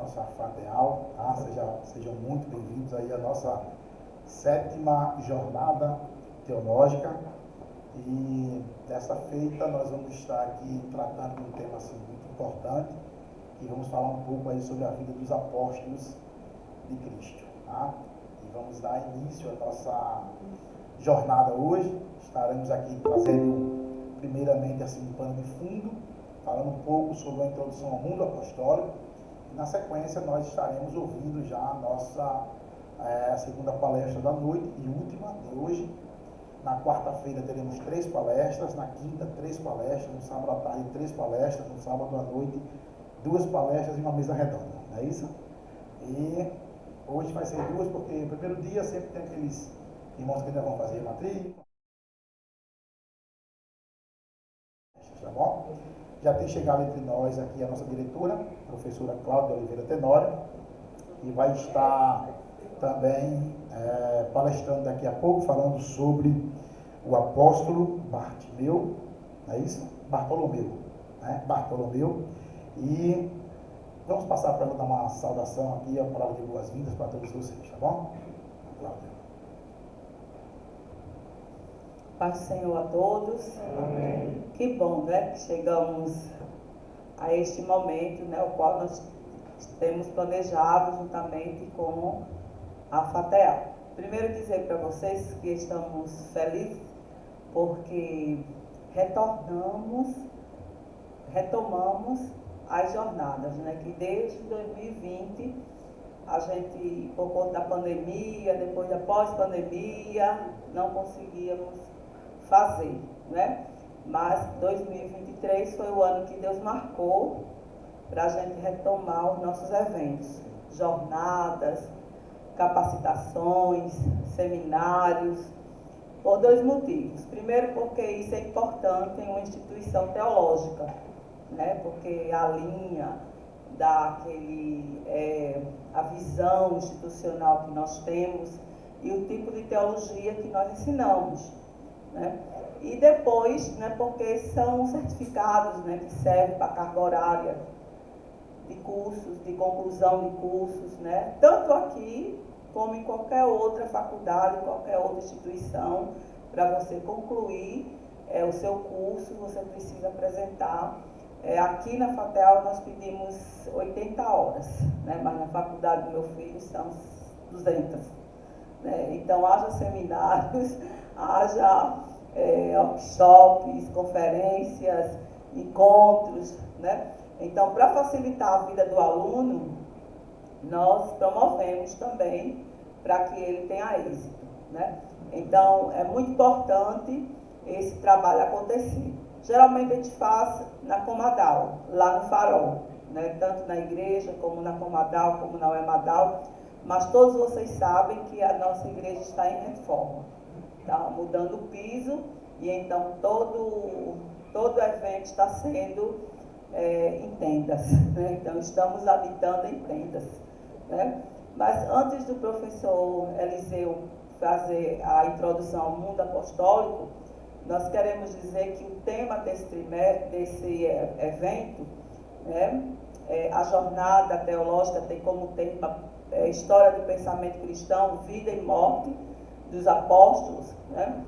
nossa FATEAL, tá? Sejam muito bem-vindos aí à nossa 7ª jornada teológica. E dessa feita nós vamos estar aqui tratando de um tema assim, muito importante, e vamos falar um pouco aí sobre a vida dos apóstolos de Cristo, tá? E vamos dar início à nossa jornada hoje. Estaremos aqui trazendo primeiramente assim um pano de fundo, falando um pouco sobre a introdução ao mundo apostólico, e na sequência nós estaremos ouvindo já a nossa segunda palestra da noite e última de hoje. Na quarta-feira teremos 3 palestras, na quinta 3 palestras, no sábado à tarde 3 palestras, no sábado à noite 2 palestras e uma mesa redonda, não é isso? E hoje vai ser 2 porque no primeiro dia sempre tem aqueles irmãos que ainda vão fazer matrícula, tá bom? Já tem chegado entre nós aqui a nossa diretora, a professora Cláudia Oliveira Tenório, e vai estar também palestrando daqui a pouco, falando sobre o apóstolo Bartimeu, não é isso? Bartolomeu, né? Bartolomeu. E vamos passar para ela dar uma saudação aqui, a palavra de boas-vindas para todos vocês, tá bom? Cláudia. Paz do Senhor a todos. Amém. Que bom, né? Que chegamos a este momento, né? O qual nós temos planejado juntamente com a FATEAL. Primeiro dizer para vocês que estamos felizes porque retomamos as jornadas, né? Que desde 2020 a gente, por conta da pandemia, depois da pós-pandemia, não conseguíamos fazer, né? Mas 2023 foi o ano que Deus marcou para a gente retomar os nossos eventos, jornadas, capacitações, seminários, por 2 motivos. Primeiro, porque isso é importante em uma instituição teológica, né? Porque a linha a visão institucional que nós temos e o tipo de teologia que nós ensinamos, né? E depois, né, porque são certificados, né, que servem para carga horária de cursos, de conclusão de cursos, né? Tanto aqui como em qualquer outra faculdade, qualquer outra instituição. Para você concluir o seu curso, você precisa apresentar. Aqui na FATEAL nós pedimos 80 horas, né? Mas na faculdade do meu filho são 200. Né? Então, haja seminários, haja workshops, conferências, encontros, né? Então, para facilitar a vida do aluno, nós promovemos também para que ele tenha êxito, né? Então, é muito importante esse trabalho acontecer. Geralmente a gente faz na Comadal, lá no Farol, né? Tanto na igreja, como na Comadal, como na UEMADAL, mas todos vocês sabem que a nossa igreja está em reforma, está mudando o piso, e então todo evento está sendo em tendas, né? Então estamos habitando em tendas, né? Mas antes do professor Eliseu fazer a introdução ao mundo apostólico, nós queremos dizer que o tema desse evento, né, a jornada teológica tem como tema História do Pensamento Cristão, Vida e Morte dos Apóstolos, né?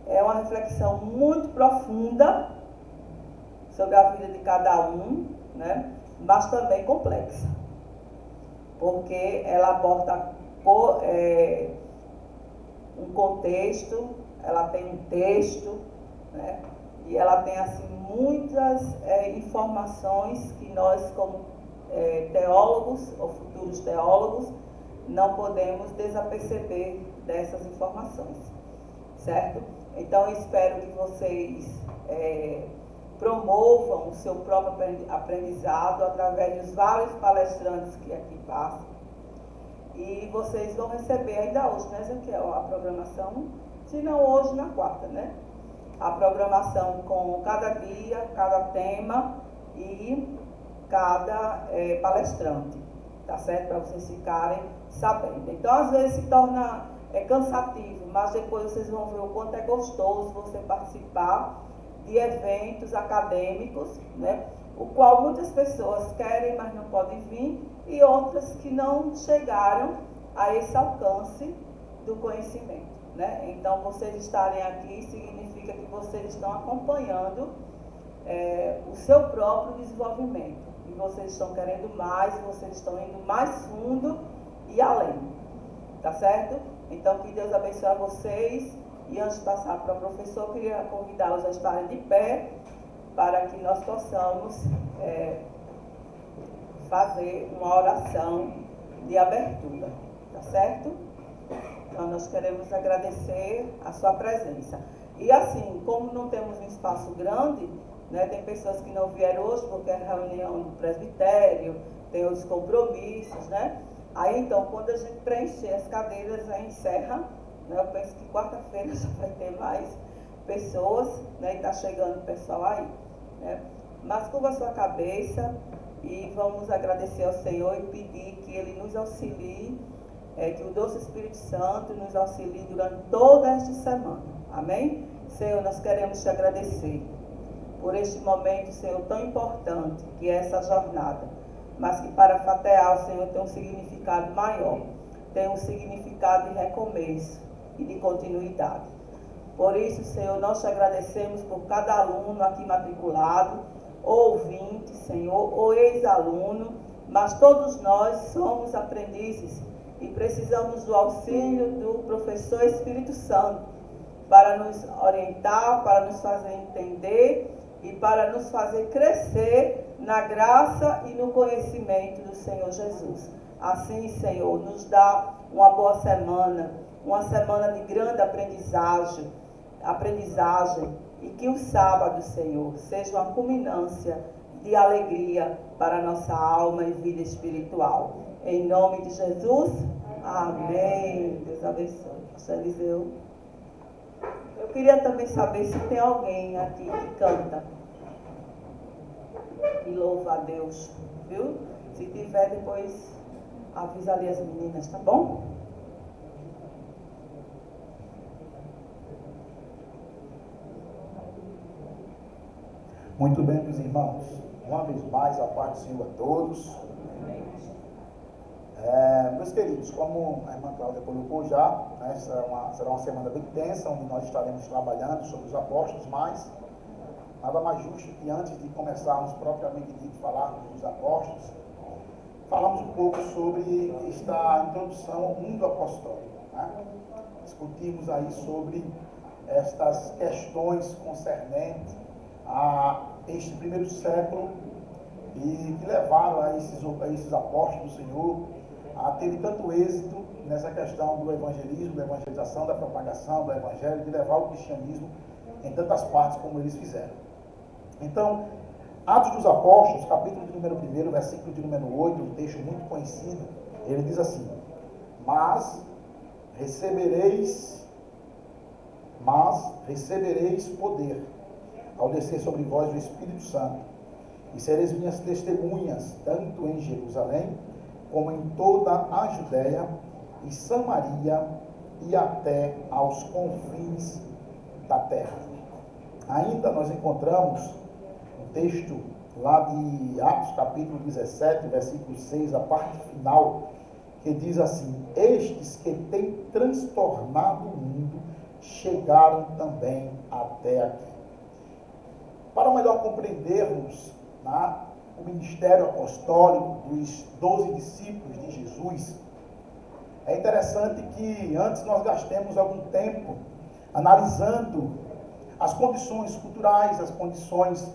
É uma reflexão muito profunda sobre a vida de cada um, né? Mas também complexa, porque ela aborda um contexto, ela tem um texto, né? E ela tem assim muitas informações que nós, como teólogos ou futuros teólogos, não podemos desaperceber dessas informações, certo? Então, eu espero que vocês promovam o seu próprio aprendizado através dos vários palestrantes que aqui passam. E vocês vão receber ainda hoje, né, Ezequiel, a programação, se não hoje, na quarta, né? A programação com cada dia, cada tema e cada palestrante, tá certo? Para vocês ficarem sabendo. Então, às vezes se torna cansativo, mas depois vocês vão ver o quanto é gostoso você participar de eventos acadêmicos, né? o qual muitas pessoas querem, mas não podem vir, e outras que não chegaram a esse alcance do conhecimento, né? Então, vocês estarem aqui significa que vocês estão acompanhando o seu próprio desenvolvimento. E vocês estão querendo mais, vocês estão indo mais fundo e além. Tá certo? Então, que Deus abençoe a vocês. E antes de passar para o professor, eu queria convidá-los a estarem de pé para que nós possamos fazer uma oração de abertura. Tá certo? Então, nós queremos agradecer a sua presença. E assim, como não temos um espaço grande, né, tem pessoas que não vieram hoje porque é reunião do presbitério, tem outros compromissos, né? Aí, então, quando a gente preencher as cadeiras, aí encerra, né? Eu penso que quarta-feira já vai ter mais pessoas, né? E está chegando o pessoal aí, né? Mas curva a sua cabeça e vamos agradecer ao Senhor e pedir que Ele nos auxilie, que o doce Espírito Santo nos auxilie durante toda esta semana. Amém? Senhor, nós queremos te agradecer por este momento, Senhor, tão importante que é essa jornada, mas que para a FATEAL, Senhor, tem um significado maior, tem um significado de recomeço e de continuidade. Por isso, Senhor, nós te agradecemos por cada aluno aqui matriculado, ou ouvinte, Senhor, ou ex-aluno, mas todos nós somos aprendizes e precisamos do auxílio do professor Espírito Santo para nos orientar, para nos fazer entender e para nos fazer crescer na graça e no conhecimento do Senhor Jesus. Assim, Senhor, nos dá uma boa semana, uma semana de grande aprendizagem, e que o sábado, Senhor, seja uma culminância de alegria para a nossa alma e vida espiritual. Em nome de Jesus, amém. Deus abençoe. Pastor Eliseu. Eu queria também saber se tem alguém aqui que canta, que louva a Deus, viu? Se tiver, depois avisa ali as meninas, tá bom? Muito bem, meus irmãos. Uma vez mais, a paz do Senhor a todos. Meus queridos, como a irmã Cláudia colocou já, né, será uma semana bem intensa, onde nós estaremos trabalhando sobre os apóstolos, mas nada mais justo que antes de começarmos propriamente dito falarmos dos apóstolos, falamos um pouco sobre esta introdução ao mundo apostólico, né? Discutimos aí sobre estas questões concernentes a este primeiro século e que levaram a esses apóstolos do Senhor a terem tanto êxito nessa questão do evangelismo, da evangelização, da propagação do evangelho, de levar o cristianismo em tantas partes como eles fizeram. Então, Atos dos Apóstolos, capítulo de número 1, versículo de número 8, um texto muito conhecido, ele diz assim: Mas recebereis poder ao descer sobre vós o Espírito Santo, e sereis minhas testemunhas, tanto em Jerusalém, como em toda a Judéia e Samaria e até aos confins da terra. Ainda nós encontramos um texto lá de Atos capítulo 17, versículo 6, a parte final, que diz assim: Estes que têm transtornado o mundo chegaram também até aqui. Para melhor compreendermos, né, o ministério apostólico dos 12 discípulos de Jesus, é interessante que antes nós gastemos algum tempo analisando as condições culturais, as condições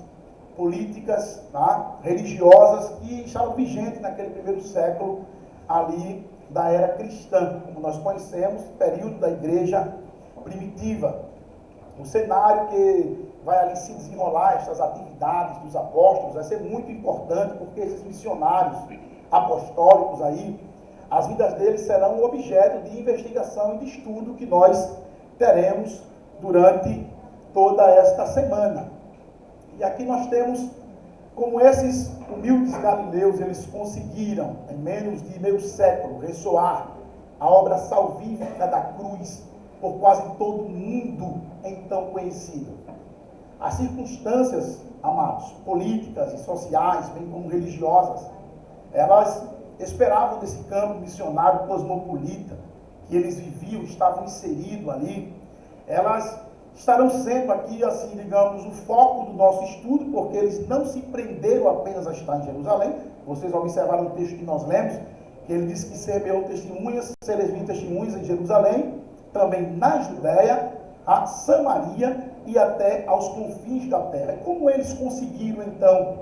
políticas, tá, religiosas que estavam vigentes naquele primeiro século ali da era cristã, como nós conhecemos, período da igreja primitiva. O cenário que vai ali se desenrolar estas atividades dos apóstolos vai ser muito importante, porque esses missionários apostólicos aí, as vidas deles serão objeto de investigação e de estudo que nós teremos durante toda esta semana. E aqui nós temos como esses humildes galileus, eles conseguiram, em menos de meio século, ressoar a obra salvífica da cruz por quase todo o mundo então conhecido. As circunstâncias amados, políticas e sociais, bem como religiosas, elas esperavam desse campo missionário cosmopolita que eles viviam, estavam inseridos ali, elas estarão sendo aqui, assim, digamos, o foco do nosso estudo, porque eles não se prenderam apenas a estar em Jerusalém. Vocês observaram o texto que nós lemos, que ele diz que semeou testemunhas, seres testemunhas em Jerusalém, também na Judéia, a Samaria e até aos confins da terra. E como eles conseguiram, então,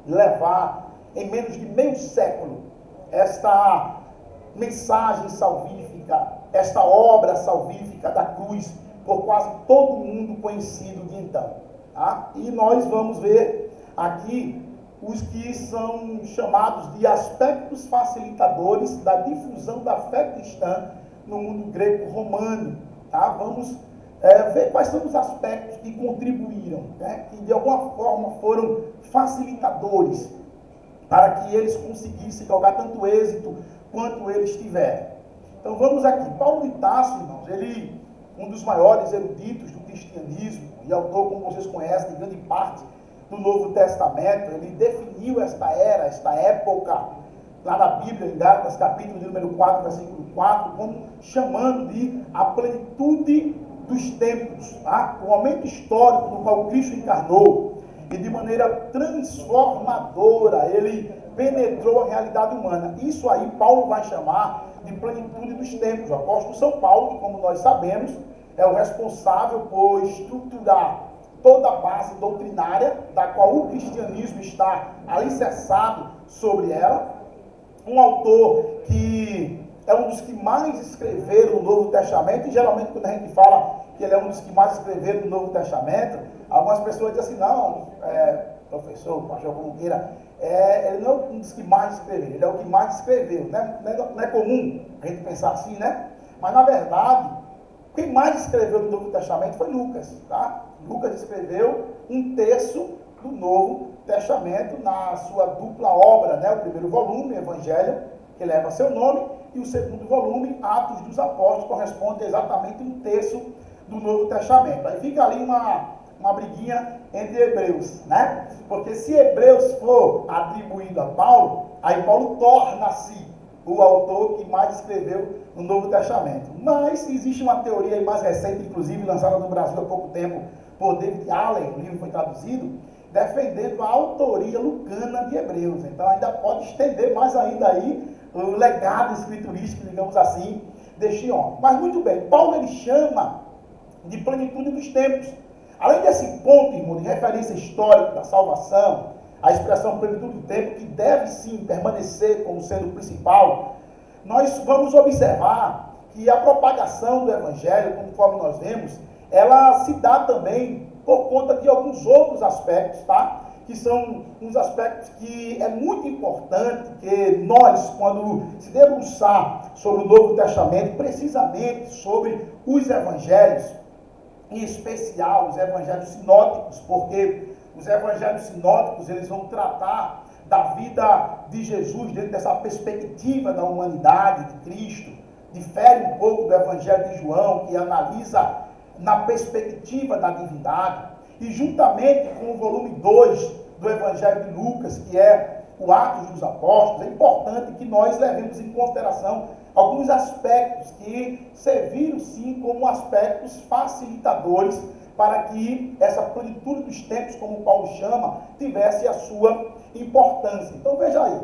levar em menos de meio século esta mensagem salvífica, esta obra salvífica da cruz, por quase todo mundo conhecido de então. Tá? E nós vamos ver aqui os que são chamados de aspectos facilitadores da difusão da fé cristã no mundo greco-romano. Tá? Vamos ver quais são os aspectos que contribuíram, né? Que de alguma forma foram facilitadores para que eles conseguissem galgar tanto êxito quanto eles tiveram. Então vamos aqui. Paulo de Tarso, irmãos, ele, um dos maiores eruditos do cristianismo e autor, como vocês conhecem, de grande parte do Novo Testamento, ele definiu esta era, esta época, lá na Bíblia, em Gálatas, capítulo de número 4, versículo 4, como chamando de a plenitude dos tempos, tá? O momento histórico no qual Cristo encarnou e de maneira transformadora ele penetrou a realidade humana. Isso aí Paulo vai chamar de plenitude dos tempos. O apóstolo São Paulo, como nós sabemos, é o responsável por estruturar toda a base doutrinária da qual o cristianismo está alicerçado sobre ela. Um autor que é um dos que mais escreveram no Novo Testamento, e geralmente quando a gente fala que ele é um dos que mais escreveram no Novo Testamento, algumas pessoas dizem assim, não, professor, pastor, como queira, ele não é um dos que mais escreveu, ele é o que mais escreveu, né? Não é comum a gente pensar assim, né? Mas na verdade, quem mais escreveu no Novo Testamento foi Lucas, tá? Lucas escreveu um terço do Novo Testamento na sua dupla obra, né? O primeiro volume, Evangelho, que leva seu nome, e o segundo volume, Atos dos Apóstolos, corresponde a exatamente um terço do Novo Testamento. Aí fica ali uma briguinha entre Hebreus, né? Porque se Hebreus for atribuído a Paulo, aí Paulo torna-se o autor que mais escreveu no Novo Testamento. Mas existe uma teoria aí mais recente, inclusive lançada no Brasil há pouco tempo, por David Allen, o livro foi traduzido, defendendo a autoria lucana de Hebreus. Então ainda pode estender mais ainda aí o legado escriturístico, digamos assim, deste homem. Mas muito bem, Paulo ele chama de plenitude dos tempos. Além desse ponto, irmão, de referência histórica da salvação, a expressão plenitude do tempo, que deve sim permanecer como sendo o principal, nós vamos observar que a propagação do Evangelho, conforme nós vemos, ela se dá também por conta de alguns outros aspectos, tá? Que são uns aspectos que é muito importante que nós, quando se debruçar sobre o Novo Testamento, precisamente sobre os Evangelhos, em especial os Evangelhos sinóticos, porque os Evangelhos sinóticos, eles vão tratar da vida de Jesus dentro dessa perspectiva da humanidade de Cristo. Difere um pouco do Evangelho de João, que analisa na perspectiva da divindade. E juntamente com o volume 2 do Evangelho de Lucas, que é o Atos dos Apóstolos, é importante que nós levemos em consideração alguns aspectos que serviram sim como aspectos facilitadores para que essa plenitude dos tempos, como Paulo chama, tivesse a sua importância. Então veja aí,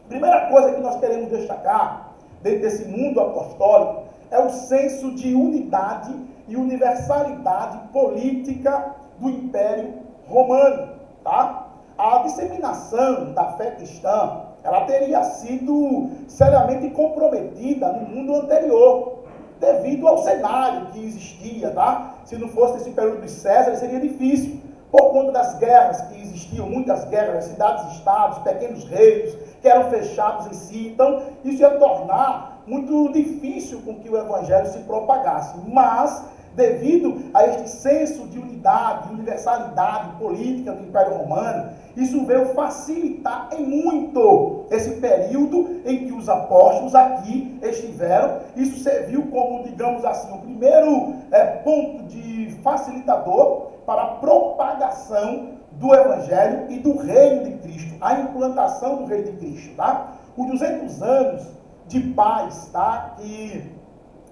primeira coisa que nós queremos destacar dentro desse mundo apostólico é o senso de unidade e universalidade política do Império Romano, tá? A disseminação da fé cristã, ela teria sido seriamente comprometida no mundo anterior, devido ao cenário que existia, tá? Se não fosse esse período dos Césares, seria difícil, por conta das guerras que existiam, muitas guerras, cidades-estados, pequenos reinos, que eram fechados em si. Então, isso ia tornar muito difícil com que o Evangelho se propagasse. Mas, devido a este senso de unidade, universalidade política do Império Romano, isso veio facilitar em muito esse período em que os apóstolos aqui estiveram. Isso serviu como, digamos assim, o primeiro ponto de facilitador para a propagação do Evangelho e do reino de Cristo, a implantação do reino de Cristo, tá? Os 200 anos de paz, tá? Que,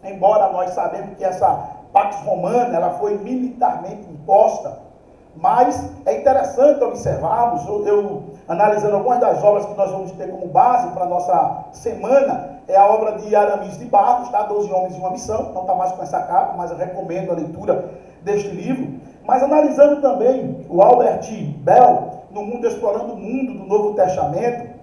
embora nós sabemos que essa Pax Romana, ela foi militarmente imposta, mas é interessante observarmos, eu analisando algumas das obras que nós vamos ter como base para a nossa semana, é a obra de Aramis de Barros, tá? 12 Homens e uma Missão, não está mais com essa capa, mas eu recomendo a leitura deste livro. Mas analisando também o Albert Bell, no Mundo Explorando o Mundo do Novo Testamento,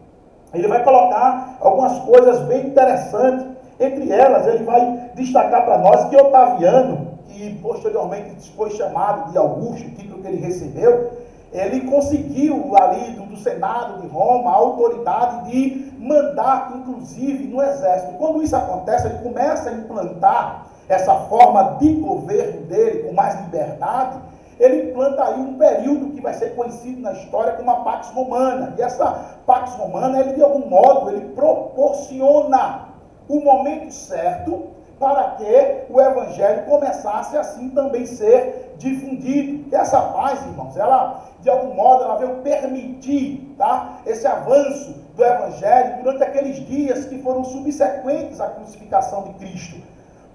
ele vai colocar algumas coisas bem interessantes. Entre elas, ele vai destacar para nós que Otaviano, que posteriormente foi chamado de Augusto, o título que ele recebeu, ele conseguiu ali do Senado de Roma a autoridade de mandar, inclusive, no exército. E quando isso acontece, ele começa a implantar essa forma de governo dele com mais liberdade. Ele implanta aí um período que vai ser conhecido na história como a Pax Romana. E essa Pax Romana, ele de algum modo, ele proporciona o momento certo para que o Evangelho começasse assim também ser difundido. E essa paz, irmãos, ela, de algum modo, ela veio permitir, tá, esse avanço do Evangelho durante aqueles dias que foram subsequentes à crucificação de Cristo.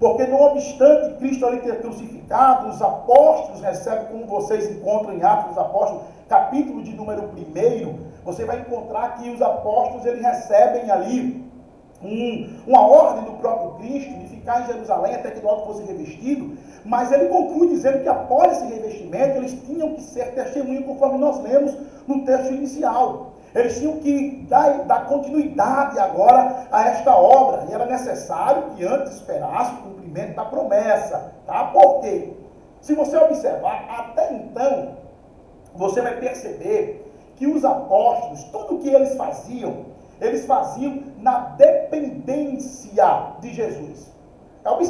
Porque não obstante Cristo ali ter crucificado, os apóstolos recebem, como vocês encontram em Atos dos Apóstolos, capítulo de número 1, você vai encontrar que os apóstolos eles recebem ali uma ordem do próprio Cristo de ficar em Jerusalém até que do alto fosse revestido, mas ele conclui dizendo que após esse revestimento eles tinham que ser testemunhas, conforme nós lemos no texto inicial. Eles tinham que dar continuidade agora a esta obra, e era necessário que antes esperasse o cumprimento da promessa, tá? Por quê? Se você observar, até então, você vai perceber que os apóstolos, tudo o que eles faziam na dependência de Jesus.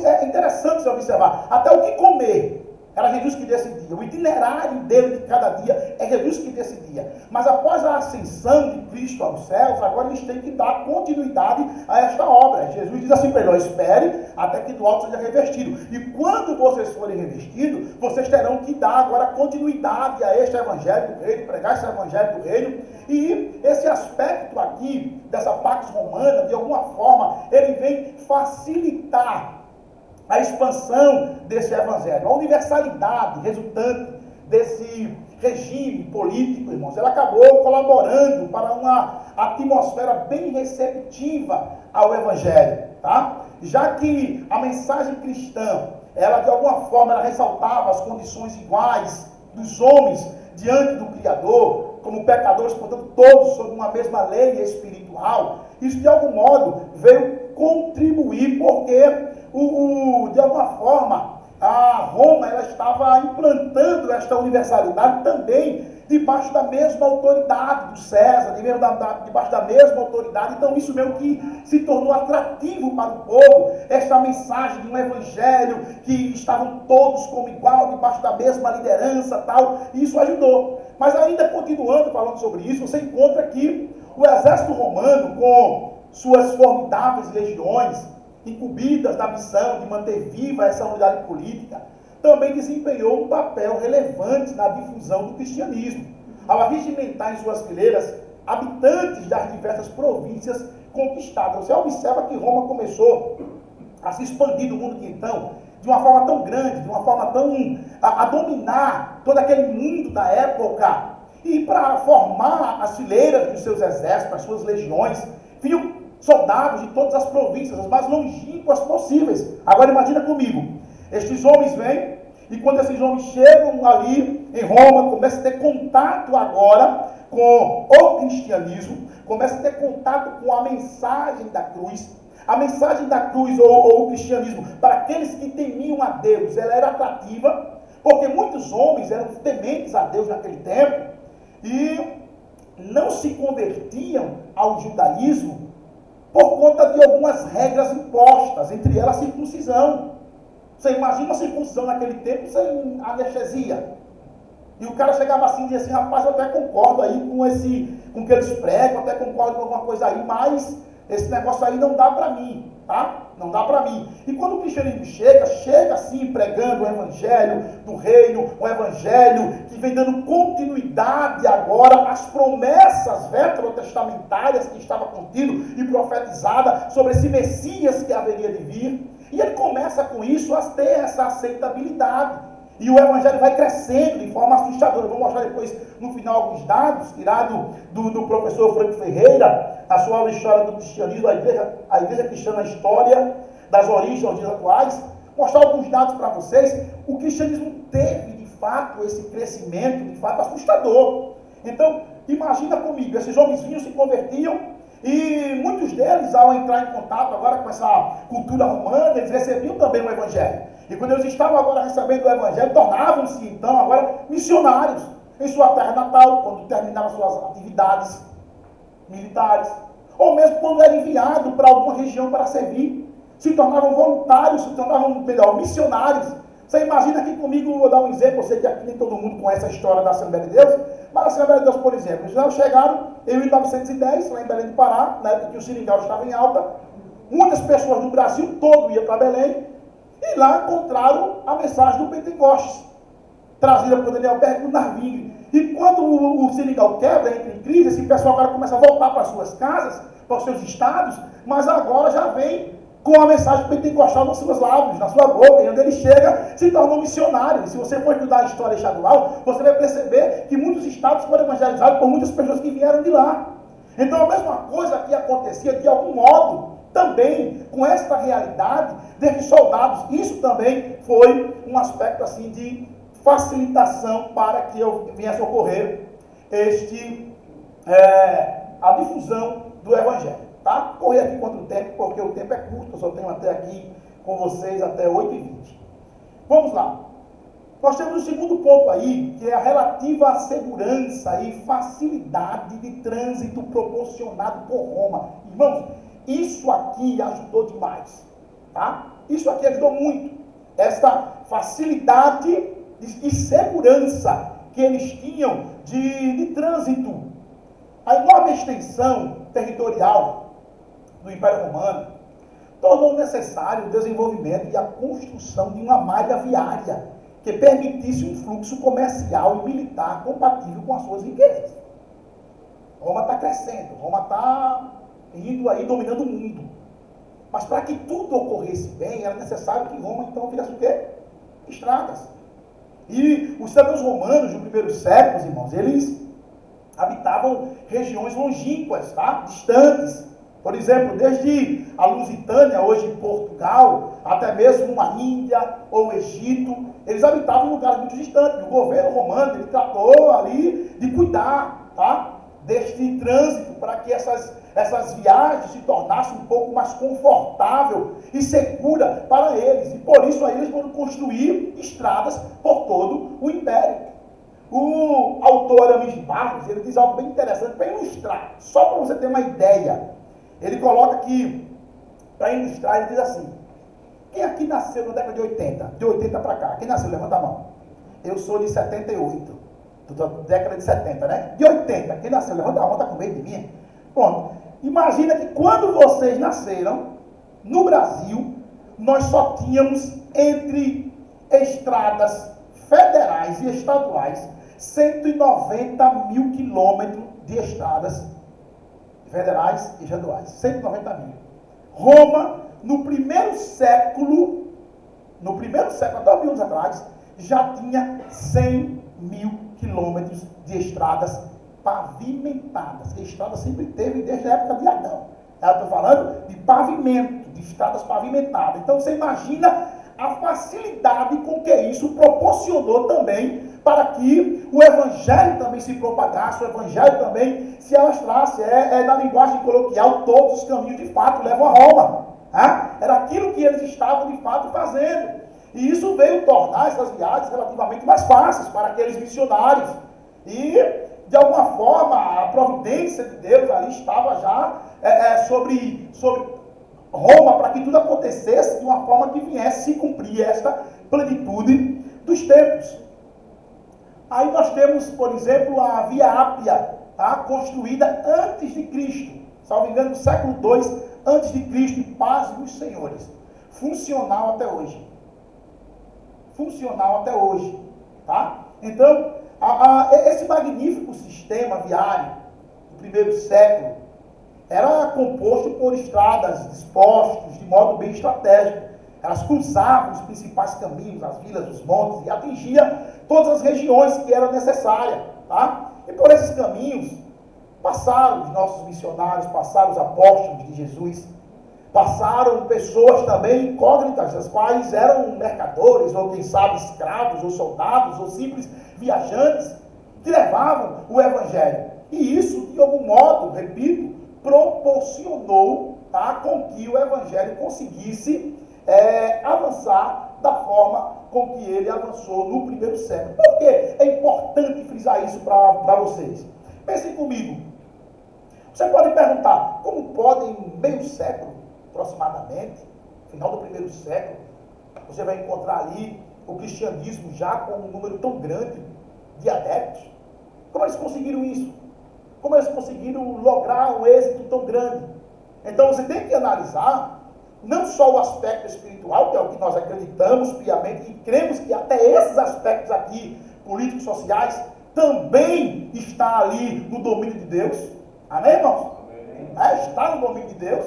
É interessante você observar, até o que comer, era Jesus que decidia, o itinerário dele de cada dia é Jesus que decidia. Mas após a ascensão de Cristo aos céus, agora eles têm que dar continuidade a esta obra. Jesus diz assim para ele: espere até que do alto seja revestido. E quando vocês forem revestidos, vocês terão que dar agora continuidade a este Evangelho do Reino, pregar esse Evangelho do Reino. E esse aspecto aqui, dessa Pax Romana, de alguma forma, ele vem facilitar a expansão desse Evangelho, a universalidade resultante desse regime político, irmãos, ela acabou colaborando para uma atmosfera bem receptiva ao Evangelho, tá? Já que a mensagem cristã, ela de alguma forma, ela ressaltava as condições iguais dos homens diante do Criador, como pecadores, portanto, todos sob uma mesma lei espiritual, isso de algum modo veio contribuir, porque de alguma forma, a Roma ela estava implantando esta universalidade também debaixo da mesma autoridade do César, debaixo da mesma autoridade. Então isso meio que se tornou atrativo para o povo, esta mensagem de um evangelho que estavam todos como igual, debaixo da mesma liderança, tal, e isso ajudou. Mas ainda continuando falando sobre isso, você encontra que o exército romano, com suas formidáveis legiões, incumbidas da missão de manter viva essa unidade política, também desempenhou um papel relevante na difusão do cristianismo, ao arregimentar em suas fileiras habitantes das diversas províncias conquistadas. Você observa que Roma começou a se expandir no mundo de então, de uma forma tão grande, de uma forma tão a dominar todo aquele mundo da época, e para formar as fileiras dos seus exércitos, as suas legiões, vinham soldados de todas as províncias, as mais longínquas possíveis. Agora imagina comigo, estes homens vêm, e quando esses homens chegam ali em Roma, começam a ter contato agora com o cristianismo, começam a ter contato com a mensagem da cruz. A mensagem da cruz ou o cristianismo, para aqueles que temiam a Deus, ela era atrativa, porque muitos homens eram tementes a Deus naquele tempo, e não se convertiam ao judaísmo por conta de algumas regras impostas, entre elas a circuncisão. Você imagina a circuncisão naquele tempo sem anestesia. E o cara chegava assim e dizia assim: rapaz, eu até concordo aí com o que eles pregam, até concordo com alguma coisa aí, mas esse negócio aí não dá para mim, tá? não dá para mim. E quando o cristianismo chega assim pregando o evangelho do reino, o evangelho que vem dando continuidade agora às promessas veterotestamentárias que estava contido e profetizada sobre esse Messias que haveria de vir. E ele começa com isso a ter essa aceitabilidade. E o evangelho vai crescendo de forma assustadora. Eu vou mostrar depois, no final, alguns dados, tirado do professor Franco Ferreira, a sua aula de História do Cristianismo, a Igreja Cristã na História, das origens aos dias atuais. Mostrar alguns dados para vocês. O cristianismo teve, de fato, esse crescimento, de fato, assustador. Então, imagina comigo, esses homenzinhos se convertiam, e muitos deles, ao entrar em contato agora com essa cultura romana, eles recebiam também o evangelho. E quando eles estavam agora recebendo o evangelho, tornavam-se então agora missionários em sua terra natal, quando terminavam suas atividades militares, ou mesmo quando era enviado para alguma região para servir, se tornavam voluntários, se tornavam, melhor, missionários. Você imagina aqui comigo, vou dar um exemplo, eu sei que aqui nem todo mundo conhece a história da Assembleia de Deus, mas a Assembleia de Deus, por exemplo, eles chegaram em 1910, lá em Belém do Pará, na época que o seringal estava em alta. Muitas pessoas do Brasil todo iam para Belém, e lá encontraram a mensagem do Pentecostes, trazida por Daniel Berg do Narving. E quando o seringal quebra, entra em crise, esse pessoal agora começa a voltar para suas casas, para os seus estados, mas agora já vem com a mensagem pentecostal nos seus lábios, na sua boca, e onde ele chega, se torna um missionário. E se você for estudar a história estadual, você vai perceber que muitos estados foram evangelizados por muitas pessoas que vieram de lá. Então, a mesma coisa que acontecia, de algum modo, também com esta realidade desses soldados. Isso também foi um aspecto assim de facilitação para que eu viesse ocorrer a difusão do evangelho. Tá? Correr aqui contra o tempo, porque o tempo é curto, eu só tenho até aqui com vocês até 8h20. Vamos lá. Nós temos o segundo ponto aí, que é a relativa à segurança e facilidade de trânsito proporcionado por Roma. Irmãos, isso aqui ajudou demais. Tá? Isso aqui ajudou muito. Essa facilidade e segurança que eles tinham de trânsito. A enorme extensão territorial do Império Romano tornou necessário o desenvolvimento e a construção de uma malha viária que permitisse um fluxo comercial e militar compatível com as suas riquezas. Roma está crescendo, Roma está indo aí dominando o mundo. Mas para que tudo ocorresse bem, era necessário que Roma então fizesse o quê? Estradas. E os cidadãos romanos dos primeiros séculos, irmãos, eles habitavam regiões longínquas, tá? Distantes. Por exemplo, desde a Lusitânia, hoje em Portugal, até mesmo a Índia ou o Egito, eles habitavam em lugares muito distantes. O governo romano ele tratou ali de cuidar, tá? Deste trânsito para que essas viagens se tornassem um pouco mais confortável e segura para eles. E por isso aí eles foram construir estradas por todo o Império. O autor Aramis de Barros, ele diz algo bem interessante para ilustrar, só para você ter uma ideia. Ele coloca que, para ilustrar, ele diz assim: quem aqui nasceu na década de 80? De 80 para cá, quem nasceu? Levanta a mão. Eu sou de 78, da década de 70, né? De 80, quem nasceu? Levanta a mão, está com medo de mim? Pronto. Imagina que quando vocês nasceram, no Brasil, nós só tínhamos entre estradas federais e estaduais 190 mil quilômetros de estradas federais e estaduais. 190 mil. Roma, no primeiro século, há 2 mil anos atrás, já tinha 100 mil quilômetros de estradas pavimentadas. A estrada sempre teve desde a época de Adão. Eu estou falando de pavimento, de estradas pavimentadas. Então você imagina a facilidade com que isso proporcionou também para que o evangelho também se propagasse, o evangelho também se alastrasse. Na linguagem coloquial, todos os caminhos de fato levam a Roma. Era aquilo que eles estavam de fato fazendo. E isso veio tornar essas viagens relativamente mais fáceis para aqueles missionários. E, de alguma forma, a providência de Deus ali estava já sobre Roma, para que tudo acontecesse de uma forma que viesse se cumprir esta plenitude dos tempos. Aí nós temos, por exemplo, a Via Ápia, tá? Construída antes de Cristo, salvo engano, no século II antes de Cristo e paz dos senhores. Funcional até hoje. Funcional até hoje. Tá? Então, esse magnífico sistema viário do primeiro século era composto por estradas dispostas de modo bem estratégico. Elas cruzavam os principais caminhos, as vilas, os montes, e atingia todas as regiões que eram necessárias. Tá? E por esses caminhos passaram os nossos missionários, passaram os apóstolos de Jesus, passaram pessoas também incógnitas, as quais eram mercadores, ou quem sabe escravos, ou soldados, ou simples viajantes, que levavam o Evangelho. E isso, de algum modo, repito, proporcionou, tá, com que o Evangelho conseguisse avançar da forma com que ele avançou no primeiro século. Por que é importante frisar isso para vocês? Pensem comigo. Você pode perguntar, como pode em meio século, aproximadamente, final do primeiro século, você vai encontrar ali o cristianismo já com um número tão grande de adeptos? Como eles conseguiram isso? Como eles conseguiram lograr um êxito tão grande? Então você tem que analisar não só o aspecto espiritual, que é o que nós acreditamos piamente, e cremos que até esses aspectos aqui, políticos, sociais, também está ali no domínio de Deus. Amém, irmãos? Amém. Está no domínio de Deus.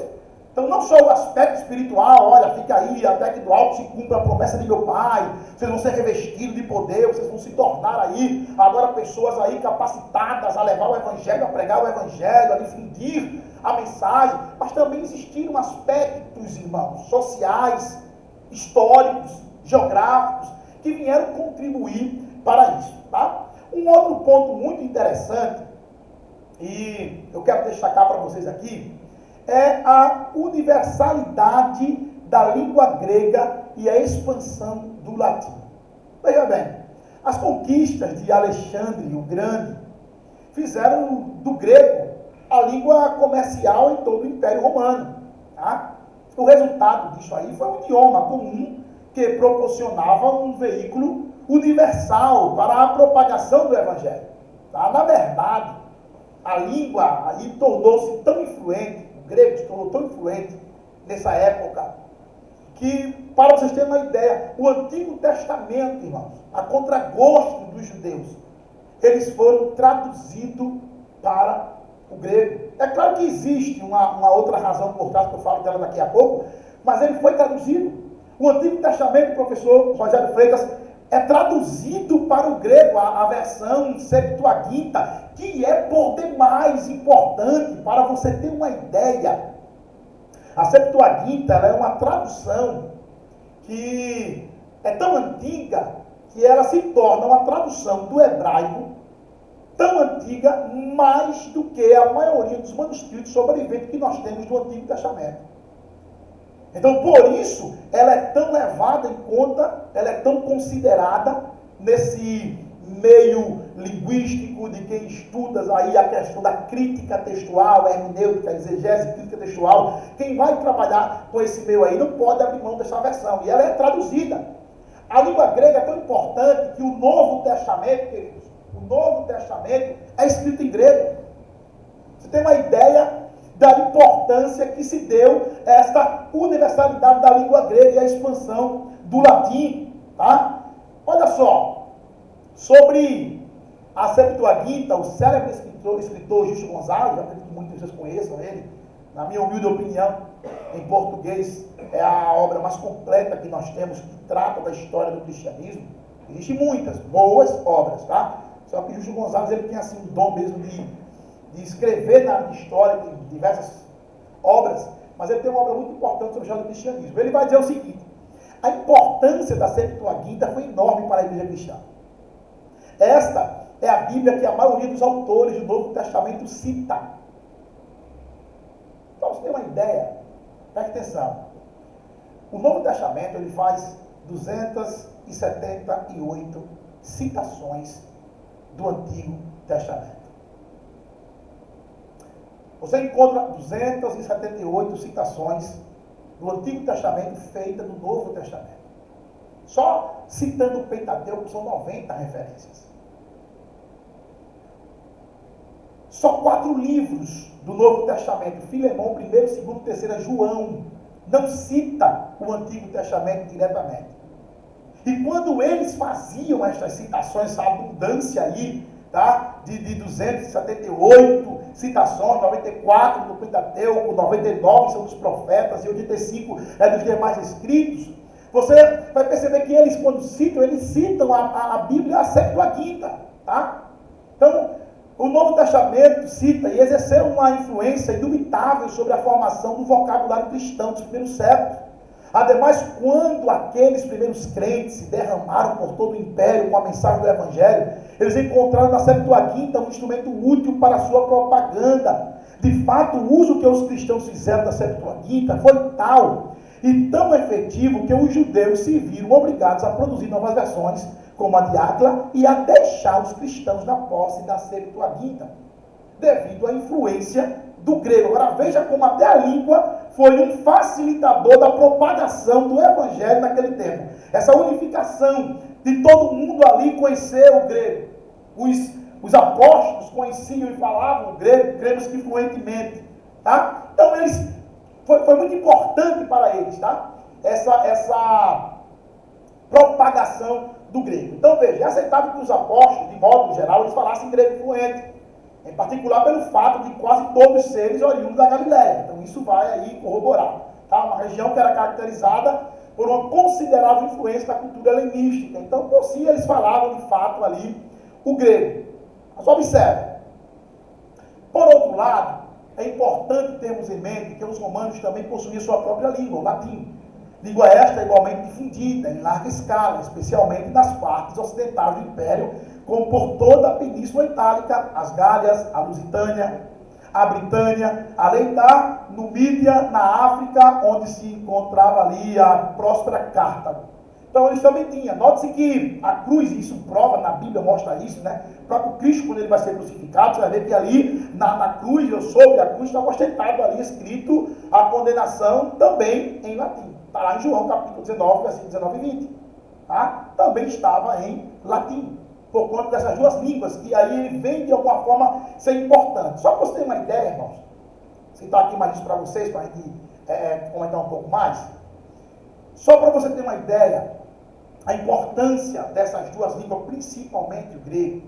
Então não só o aspecto espiritual, olha, fica aí, até que do alto se cumpra a promessa de meu Pai, vocês vão ser revestidos de poder, vocês vão se tornar aí, agora pessoas aí capacitadas a levar o Evangelho, a pregar o Evangelho, a difundir a mensagem, mas também existiram aspectos, irmãos, sociais, históricos, geográficos, que vieram contribuir para isso, tá? Um outro ponto muito interessante, e eu quero destacar para vocês aqui, é a universalidade da língua grega e a expansão do latim. Veja bem, as conquistas de Alexandre o Grande fizeram do grego a língua comercial em todo o Império Romano. Tá? O resultado disso aí foi um idioma comum que proporcionava um veículo universal para a propagação do Evangelho. Tá? Na verdade, a língua aí tornou-se tão influente, o grego se tornou tão influente nessa época, que, para vocês terem uma ideia, o Antigo Testamento, irmãos, a contragosto dos judeus, eles foram traduzidos para o grego. É claro que existe uma outra razão por trás, que eu falo dela daqui a pouco, mas ele foi traduzido. O Antigo Testamento, professor Rogério Freitas, é traduzido para o grego, a versão Septuaginta, que é por demais importante, para você ter uma ideia. A Septuaginta, ela é uma tradução que é tão antiga que ela se torna uma tradução do hebraico tão antiga, mais do que a maioria dos manuscritos sobreviventes que nós temos do Antigo Testamento. Então, por isso, ela é tão levada em conta, ela é tão considerada nesse meio linguístico de quem estuda aí a questão da crítica textual, a hermenêutica, a exegese, crítica textual. Quem vai trabalhar com esse meio aí não pode abrir mão dessa versão, e ela é traduzida. A língua grega é tão importante que o Novo Testamento, queridos, o Novo Testamento é escrito em grego. Você tem uma ideia da importância que se deu a esta universalidade da língua grega e a expansão do latim, tá? Olha só, sobre a Septuaginta, o célebre escritor Justo Gonzalez, acredito que muitos de vocês conheçam ele, na minha humilde opinião, em português, é a obra mais completa que nós temos, que trata da história do cristianismo. Existem muitas boas obras, tá? Só que Justo Gonzalez, ele tem assim um dom mesmo de escrever na história, tem diversas obras, mas ele tem uma obra muito importante sobre o história do cristianismo. Ele vai dizer o seguinte: a importância da Septuaginta foi enorme para a igreja cristã. Esta é a Bíblia que a maioria dos autores do Novo Testamento cita. Então, você tem uma ideia, preste atenção. O Novo Testamento, ele faz 278 citações do Antigo Testamento. Você encontra 278 citações do Antigo Testamento feitas no Novo Testamento. Só citando o Pentateuco são 90 referências. Só 4 livros do Novo Testamento, Filemão, 1º, 2º, 3º, João, não cita o Antigo Testamento diretamente. E quando eles faziam estas citações, essa abundância aí, tá? de 278 citações, 94 do Pentateuco, 99 são dos profetas e 85 é dos demais escritos, você vai perceber que eles, quando citam, eles citam a Bíblia, a Septuaginta, tá? Então, o Novo Testamento cita e exerceu uma influência indubitável sobre a formação do vocabulário cristão dos primeiros séculos. Ademais, quando aqueles primeiros crentes se derramaram por todo o império com a mensagem do Evangelho, eles encontraram na Septuaginta um instrumento útil para a sua propaganda. De fato, o uso que os cristãos fizeram da Septuaginta foi tal e tão efetivo que os judeus se viram obrigados a produzir novas versões, como a de Áquila, e a deixar os cristãos na posse da Septuaginta, devido à influência do grego. Agora veja como até a língua foi um facilitador da propagação do Evangelho naquele tempo. Essa unificação de todo mundo ali conhecer o grego. Os apóstolos conheciam e falavam o grego, cremos que fluentemente. Tá? Então foi muito importante para eles, tá? Essa propagação do grego. Então veja, é aceitável que os apóstolos, de modo geral, eles falassem grego fluente. Em particular pelo fato de quase todos seres oriundos da Galileia. Então isso vai aí corroborar. Tá? Uma região que era caracterizada por uma considerável influência da cultura helenística. Então, por si, eles falavam de fato ali o grego. Mas observe. Por outro lado, é importante termos em mente que os romanos também possuíam sua própria língua, o latim. Língua esta igualmente difundida em larga escala, especialmente nas partes ocidentais do Império, como por toda a Península Itálica, as Gálias, a Lusitânia, a Britânia, além da Numídia, na África, onde se encontrava ali a próspera Cartago. Então eles também tinham. Note-se que a cruz, isso prova na Bíblia, mostra isso, né? O próprio Cristo, quando ele vai ser crucificado, você vai ver que ali na cruz, ou sobre a cruz, está ostentado ali escrito a condenação também em latim. Está lá em João capítulo 19, versículos 19 e 20. Tá? Também estava em latim, por conta dessas duas línguas, que aí ele vem de alguma forma ser importante. Só para você ter uma ideia, irmãos, citar aqui mais isso para vocês, para a gente comentar um pouco mais. Só para você ter uma ideia, a importância dessas duas línguas, principalmente o grego,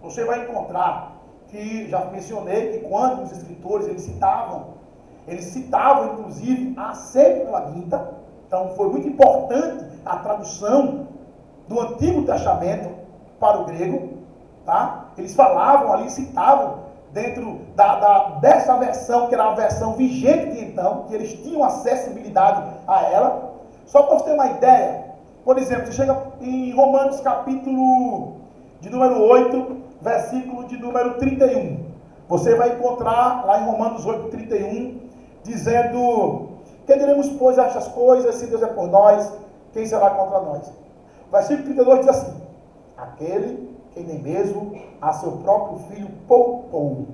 você vai encontrar que, já mencionei, que quando os escritores eles citavam inclusive a Septuaginta. Então foi muito importante a tradução do Antigo Testamento para o grego, tá? Eles falavam ali, citavam dentro dessa versão, que era a versão vigente de então, que eles tinham acessibilidade a ela. Só para você ter uma ideia, por exemplo, você chega em Romanos capítulo de número 8, versículo de número 31. Você vai encontrar lá em Romanos 8, 31, dizendo: que diremos, pois, a estas coisas? Se Deus é por nós, quem será contra nós? O versículo 32 diz assim: aquele que nem mesmo a seu próprio filho poupou.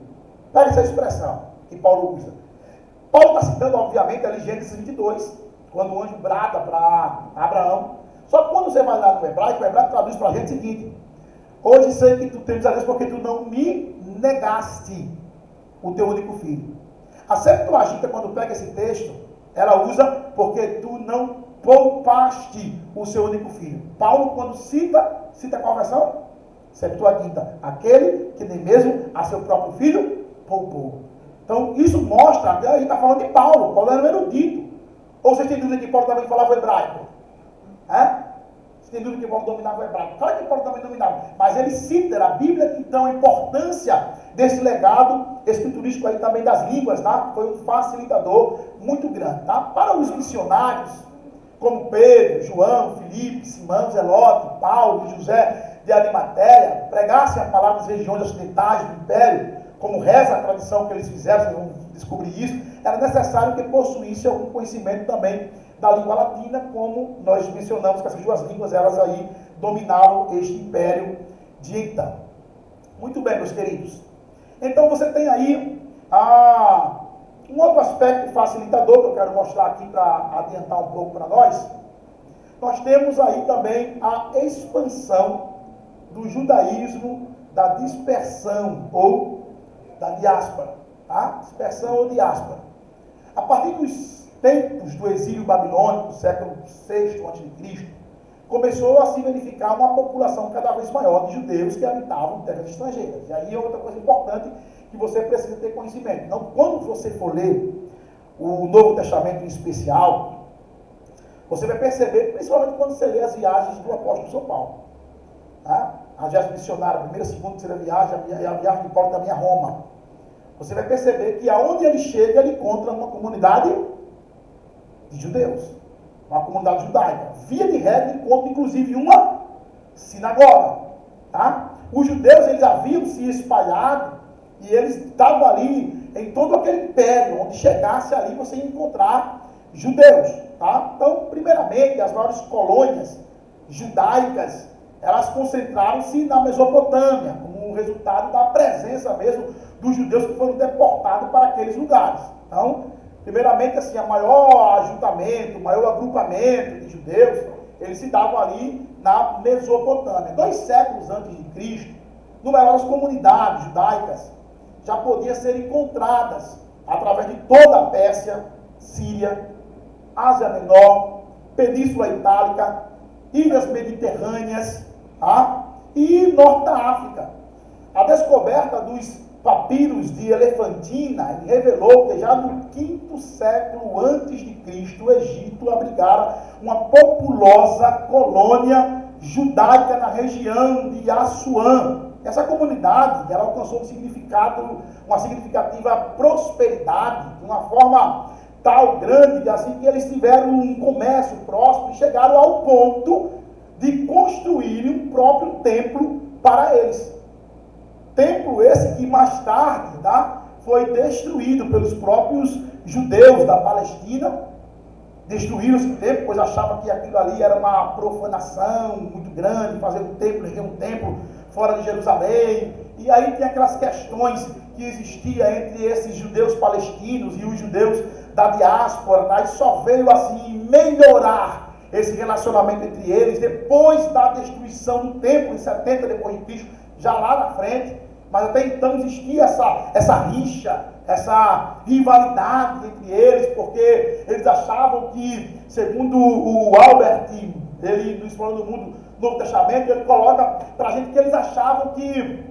Pega essa expressão que Paulo usa. Paulo está citando, obviamente, ali Gênesis 22, quando o anjo brada para Abraão. Só que quando você vai lá no hebraico, o hebraico traduz para a gente o seguinte: hoje sei que tu tens a Deus porque tu não me negaste o teu único filho. A Septuaginta, quando pega esse texto, ela usa porque tu não poupaste o seu único filho. Paulo, quando cita qual versão? Septuaginta. Aquele que nem mesmo a seu próprio filho poupou. Então, isso mostra, aí está falando de Paulo. Paulo era um erudito. Ou vocês têm dúvida que Paulo também falava hebraico? Vocês têm dúvida que Paulo dominava o hebraico? Claro que Paulo também dominava. Mas ele cita a Bíblia, então, a importância desse legado escriturístico aí também das línguas, tá? Foi um facilitador muito grande, tá? Para os missionários, como Pedro, João, Filipe, Simão, Zelote, Paulo, José de Arimateia, pregassem a palavra das regiões ocidentais do Império, como reza a tradição que eles fizeram, vocês vão descobrir isso, era necessário que possuísse algum conhecimento também da língua latina, como nós mencionamos que essas duas línguas, elas aí dominavam este império de então. Muito bem, meus queridos. Então você tem aí um outro aspecto facilitador que eu quero mostrar aqui para adiantar um pouco para nós. Nós temos aí também a expansão do judaísmo, da dispersão ou da diáspora, tá? Dispersão ou diáspora. A partir dos tempos do exílio babilônico, século VI a.C., começou a se verificar uma população cada vez maior de judeus que habitavam em terras estrangeiras. E aí é outra coisa importante que você precisa ter conhecimento. Então, quando você for ler o Novo Testamento em especial, você vai perceber, principalmente quando você lê as viagens do apóstolo São Paulo. Tá? A viagem missionária, a primeira, segunda, terceira viagem, a viagem de Paulo também a Roma. Você vai perceber que aonde ele chega, ele encontra uma comunidade de judeus, uma comunidade judaica. Via de regra, ele encontra inclusive uma sinagoga. Tá? Os judeus, eles haviam se espalhado e eles estavam ali em todo aquele império, onde chegasse ali você ia encontrar judeus. Tá? Então, primeiramente, as maiores colônias judaicas, elas concentraram-se na Mesopotâmia, como resultado da presença mesmo dos judeus que foram deportados para aqueles lugares. Então, primeiramente, assim, o maior ajuntamento, o maior agrupamento de judeus, eles se davam ali na Mesopotâmia. 2 séculos antes de Cristo, numerosas comunidades judaicas já podiam ser encontradas através de toda a Pérsia, Síria, Ásia Menor, Península Itálica, ilhas mediterrâneas, tá? E Norte da África. A descoberta dos papiros de Elefantina revelou que já no 5º século antes de Cristo, o Egito abrigara uma populosa colônia judaica na região de Assuã. Essa comunidade, ela alcançou uma significativa prosperidade, de uma forma tal grande, assim que eles tiveram um comércio próspero e chegaram ao ponto de construírem um próprio templo para eles. Templo esse que mais tarde, tá, foi destruído pelos próprios judeus da Palestina. Destruíram esse templo, pois achavam que aquilo ali era uma profanação muito grande, fazer um templo fora de Jerusalém. E aí tem aquelas questões que existiam entre esses judeus palestinos e os judeus da diáspora, tá? E só veio assim melhorar esse relacionamento entre eles depois da destruição do templo em 70 depois de Cristo, já lá na frente. Mas até então existia essa rixa, essa rivalidade entre eles, porque eles achavam que, segundo o Albert, ele no Explorando o Mundo, Novo Testamento, ele coloca para a gente que eles achavam que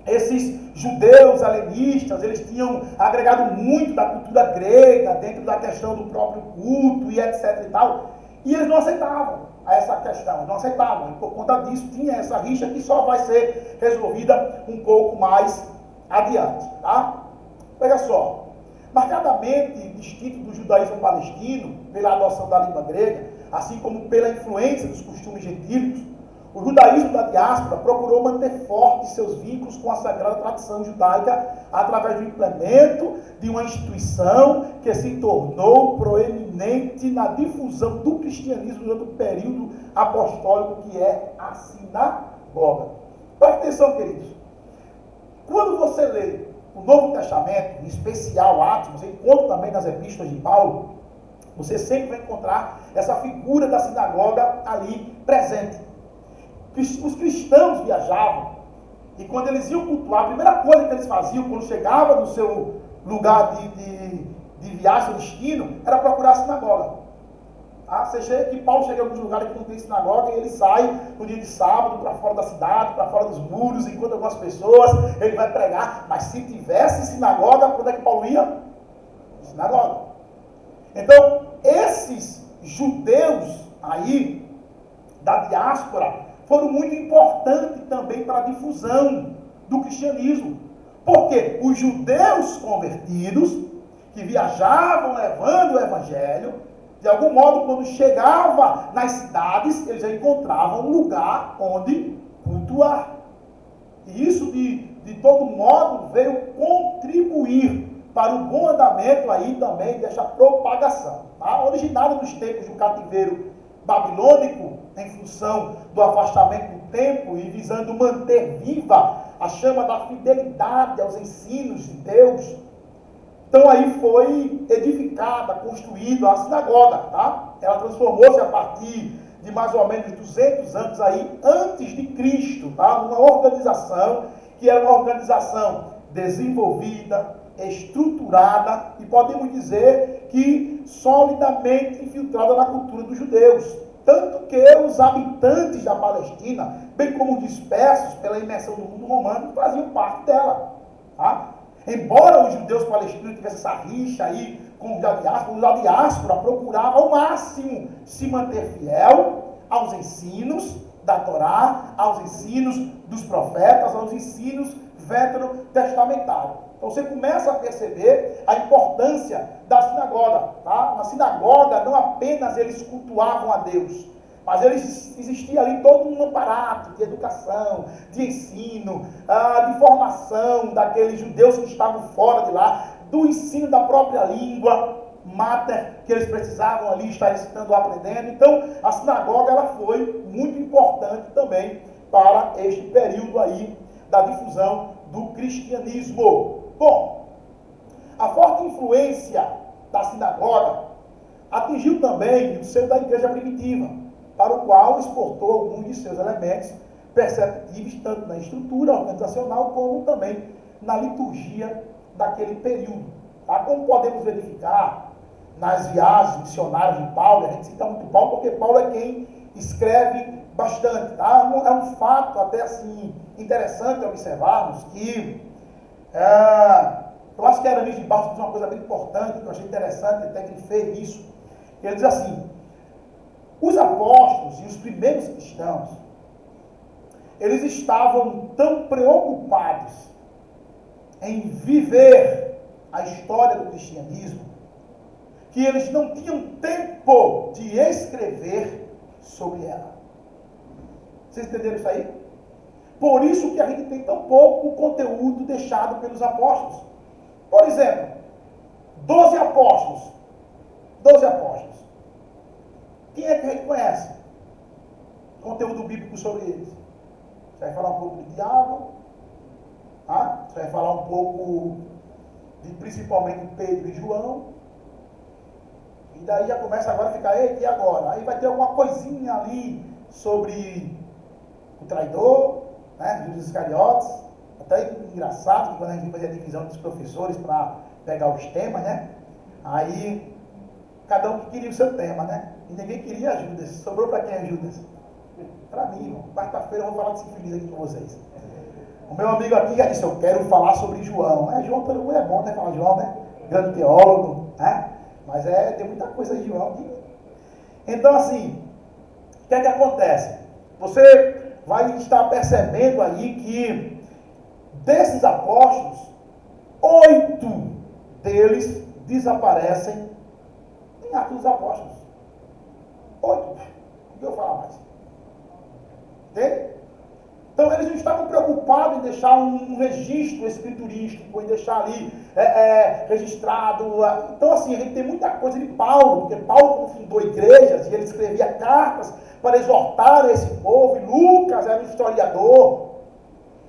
esses judeus helenistas, eles tinham agregado muito da cultura grega dentro da questão do próprio culto e etc e tal, e eles não aceitavam essa questão, não aceitavam, e por conta disso tinha essa rixa que só vai ser resolvida um pouco mais adiante, tá? Pega só, marcadamente distinto do judaísmo palestino, pela adoção da língua grega, assim como pela influência dos costumes gentílicos, o judaísmo da diáspora procurou manter fortes seus vínculos com a sagrada tradição judaica através do implemento de uma instituição que se tornou proeminente na difusão do cristianismo durante o período apostólico, que é a sinagoga. Preste atenção, queridos. Quando você lê o Novo Testamento, em especial Atos, você encontra também nas epístolas de Paulo, você sempre vai encontrar essa figura da sinagoga ali presente. Os cristãos viajavam e quando eles iam cultuar, a primeira coisa que eles faziam quando chegavam no seu lugar de viagem, destino, era procurar a sinagoga. Você chega que Paulo chega em alguns lugares que não tem sinagoga e ele sai no dia de sábado para fora da cidade, para fora dos muros, encontra algumas pessoas, ele vai pregar, mas se tivesse sinagoga, quando é que Paulo ia? Sinagoga. Então, esses judeus aí da diáspora foram muito importantes também para a difusão do cristianismo. Porque os judeus convertidos, que viajavam levando o evangelho, de algum modo, quando chegava nas cidades, eles já encontravam um lugar onde cultuar. E isso, de todo modo, veio contribuir para o bom andamento aí também dessa propagação. Tá? Originado nos tempos do cativeiro babilônico, em função do afastamento do templo e visando manter viva a chama da fidelidade aos ensinos de Deus. Então aí foi edificada, construída a sinagoga, tá? Ela transformou-se a partir de mais ou menos 200 anos aí, antes de Cristo, tá? Uma organização que era uma organização desenvolvida, estruturada e podemos dizer que solidamente infiltrada na cultura dos judeus. Tanto que os habitantes da Palestina, bem como dispersos pela imersão do mundo romano, faziam parte dela. Tá? Embora os judeus palestinos tivessem essa rixa aí com a diáspora procurava ao máximo se manter fiel aos ensinos da Torá, aos ensinos dos profetas, aos ensinos veterotestamentários. Então você começa a perceber a importância da sinagoga. Tá? Na sinagoga não apenas eles cultuavam a Deus, mas existia ali todo um aparato de educação, de ensino, de formação daqueles judeus que estavam fora de lá, do ensino da própria língua mater que eles precisavam ali estar ensinando, aprendendo. Então a sinagoga ela foi muito importante também para este período aí da difusão do cristianismo. Bom, a forte influência da sinagoga atingiu também o seio da igreja primitiva, para o qual exportou alguns de seus elementos perceptíveis, tanto na estrutura organizacional, como também na liturgia daquele período. Tá? Como podemos verificar nas viagens missionárias de Paulo, a gente cita muito Paulo, porque Paulo é quem escreve bastante. Tá? É um fato até assim interessante observarmos que eu acho que Aramis de Barros diz uma coisa bem importante, que eu achei interessante, até grifei isso. Ele diz assim: os apóstolos e os primeiros cristãos, eles estavam tão preocupados em viver a história do cristianismo, que eles não tinham tempo de escrever sobre ela. Vocês entenderam isso aí? Por isso que a gente tem tão pouco conteúdo deixado pelos apóstolos. Por exemplo, 12 apóstolos. 12 apóstolos. Quem é que a gente conhece? Conteúdo bíblico sobre eles. Você vai falar um pouco de Tiago. Você vai falar um pouco de principalmente Pedro e João. E daí já começa agora a ficar, e agora? Aí vai ter alguma coisinha ali sobre o traidor, né? Judas Iscariotes. Até engraçado que quando a gente fazia a divisão dos professores para pegar os temas, né? Aí cada um que queria o seu tema, né? E ninguém queria Judas. Sobrou para quem é Judas? Para mim, irmão. Quarta-feira eu vou falar de sífilis aqui com vocês. O meu amigo aqui já disse, eu quero falar sobre João. João, todo mundo é bom, né? Falar João, né? Grande teólogo, né? Mas tem muita coisa de João aqui. Então, assim, o que é que acontece? Você vai estar percebendo aí que desses apóstolos, 8 deles desaparecem em Atos dos Apóstolos. 8. O que eu falo mais? Entende? Então eles não estavam preocupados em deixar um registro escriturístico, em deixar ali registrado. Então assim, a gente tem muita coisa de Paulo, porque Paulo fundou igrejas e ele escrevia cartas para exortar esse povo, e Lucas era um historiador.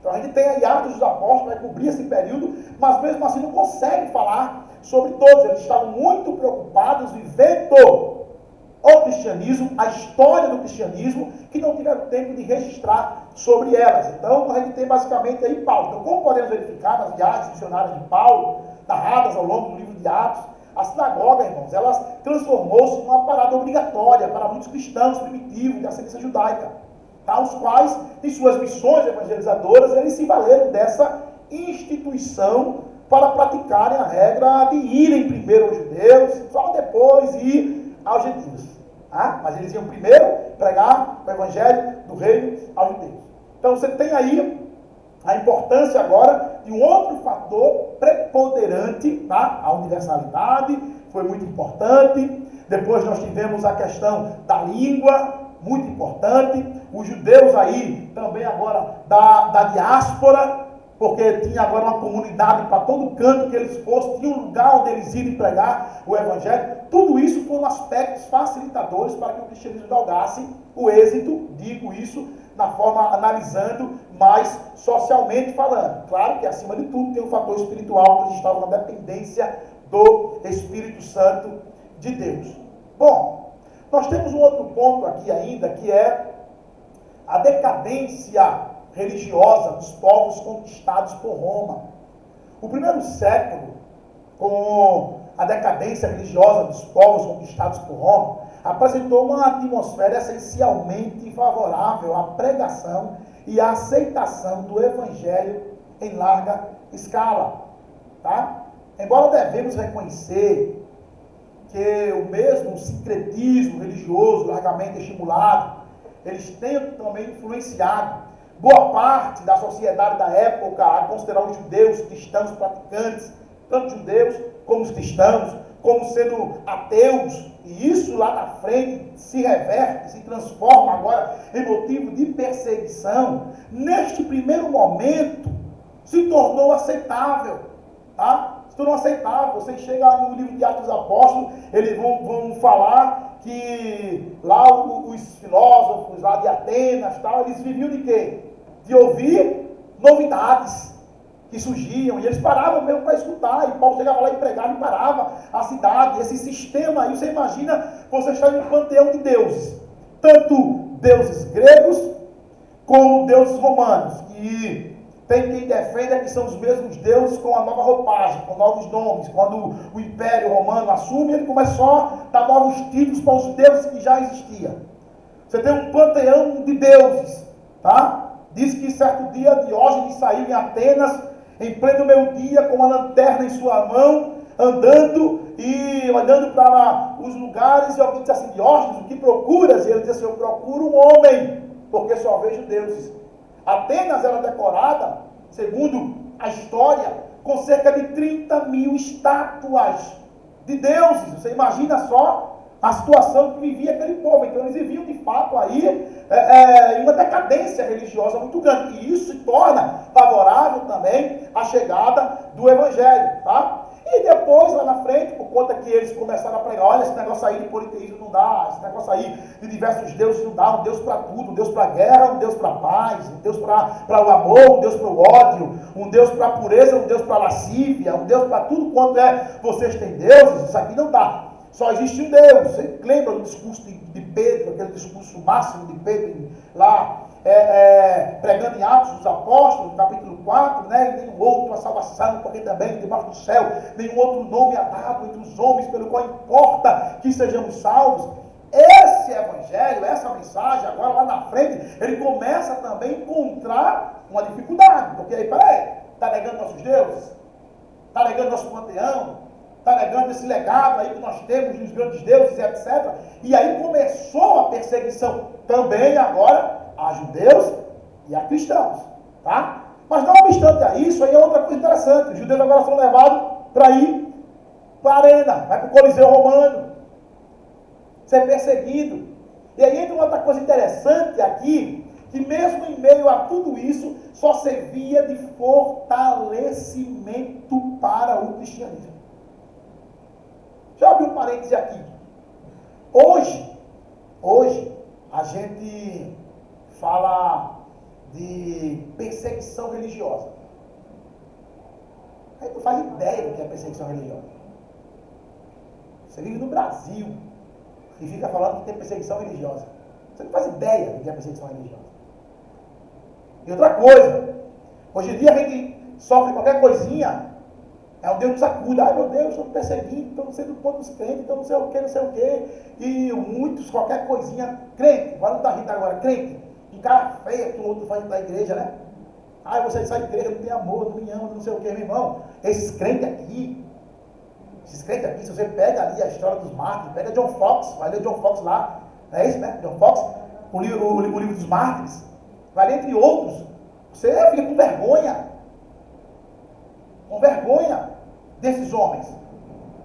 Então a gente tem aí Atos dos Apóstolos, vai cobrir esse período, mas mesmo assim não consegue falar sobre todos. Eles estavam muito preocupados vivendo o cristianismo, a história do cristianismo, que não tiveram tempo de registrar sobre elas. Então a gente tem basicamente aí Paulo. Então, como podemos verificar nas viagens missionárias de Paulo, narradas ao longo do livro de Atos, a sinagoga, irmãos, ela transformou-se numa parada obrigatória para muitos cristãos primitivos de ascendência judaica, tá? Os quais, em suas missões evangelizadoras, eles se valeram dessa instituição para praticarem a regra de irem primeiro aos judeus, só depois ir aos gentios. Mas eles iam primeiro pregar o evangelho do reino aos judeus. Então você tem aí a importância agora de um outro fator preponderante, tá? A universalidade foi muito importante. Depois nós tivemos a questão da língua, muito importante. Os judeus aí também agora da diáspora, porque tinha agora uma comunidade para todo canto que eles fossem, tinha um lugar onde eles iriam pregar o evangelho. Tudo isso foram aspectos facilitadores para que o cristianismo galgasse o êxito, digo isso na forma analisando mais socialmente falando. Claro que acima de tudo tem um fator espiritual, que eles estavam na dependência do Espírito Santo de Deus. Bom, nós temos um outro ponto aqui ainda, que é a decadência religiosa dos povos conquistados por Roma. O primeiro século, com a decadência religiosa dos povos conquistados por Roma, apresentou uma atmosfera essencialmente favorável à pregação e à aceitação do Evangelho em larga escala. Tá? Embora devemos reconhecer que o mesmo sincretismo religioso largamente estimulado, eles tenham também influenciado boa parte da sociedade da época a considerar os judeus cristãos praticantes, tanto judeus como os cristãos, como sendo ateus, e isso lá na frente se reverte, se transforma agora em motivo de perseguição. Neste primeiro momento, se tornou aceitável, tá? Se tornou aceitável. Você chega no livro de Atos dos Apóstolos, eles vão falar que lá os filósofos lá de Atenas, tal, eles viviam de quê? De ouvir novidades que surgiam, e eles paravam mesmo para escutar, e Paulo chegava lá e pregava e parava a cidade. Esse sistema aí, você imagina, você está em um panteão de deuses, tanto deuses gregos como deuses romanos, que tem quem defenda que são os mesmos deuses com a nova roupagem, com novos nomes. Quando o Império Romano assume, ele começou a dar novos títulos para os deuses que já existiam. Você tem um panteão de deuses, tá? Diz que certo dia Diógenes saiu em Atenas, em pleno meio-dia, com uma lanterna em sua mão, andando e olhando para os lugares, e alguém disse assim: Diógenes, o que procuras? E ele disse assim: eu procuro um homem, porque só vejo deuses. Atenas era decorada, segundo a história, com cerca de 30.000 estátuas de deuses. Você imagina só a situação que vivia aquele povo. Então eles viviam de fato aí em uma decadência religiosa muito grande. E isso se torna favorável também à chegada do Evangelho, tá? E depois, lá na frente, por conta que eles começaram a pregar: olha, esse negócio aí de politeísmo não dá, esse negócio aí de diversos deuses não dá, um Deus para tudo, um Deus para a guerra, um Deus para a paz, um Deus para o amor, um Deus para o ódio, um Deus para a pureza, um Deus para a lascívia, um Deus para tudo quanto vocês têm deuses, isso aqui não dá. Só existe um Deus. Você lembra do discurso de Pedro, aquele discurso máximo de Pedro, lá, pregando em Atos dos Apóstolos, no capítulo 4, né? E nenhum outro a salvação, porque também debaixo do céu, nenhum outro nome é dado entre os homens, pelo qual importa que sejamos salvos. Esse evangelho, essa mensagem, agora lá na frente, ele começa também a encontrar uma dificuldade, porque aí, peraí, está negando nossos deuses? Está negando nosso panteão? Está negando esse legado aí que nós temos dos grandes deuses, etc. E aí começou a perseguição também agora a judeus e a cristãos, tá? Mas não obstante a isso, aí é outra coisa interessante: os judeus agora são levados para ir para a arena, vai para o Coliseu Romano, ser perseguido. E aí entra uma outra coisa interessante aqui, que mesmo em meio a tudo isso, só servia de fortalecimento para o cristianismo. Já abriu um parêntese aqui. Hoje, a gente fala de perseguição religiosa. A gente não faz ideia do que é perseguição religiosa. Você vive no Brasil e fica falando que tem perseguição religiosa. Você não faz ideia do que é perseguição religiosa. E outra coisa, hoje em dia a gente sofre qualquer coisinha, é um Deus que sacuda: ai meu Deus, estão me perseguindo, estão sendo todos crentes, estão não sei o que, e muitos, qualquer coisinha, crente, vai não estar rindo agora, crente, um cara feio que o outro faz da igreja, né? Ai, você sai da igreja, não tem amor, não me ama, não sei o que, meu irmão. Esses crentes aqui, se você pega ali a história dos mártires, pega John Fox, vai ler John Fox lá, não é isso, né? John Fox, o livro dos mártires, vai ler entre outros, você fica com vergonha desses homens.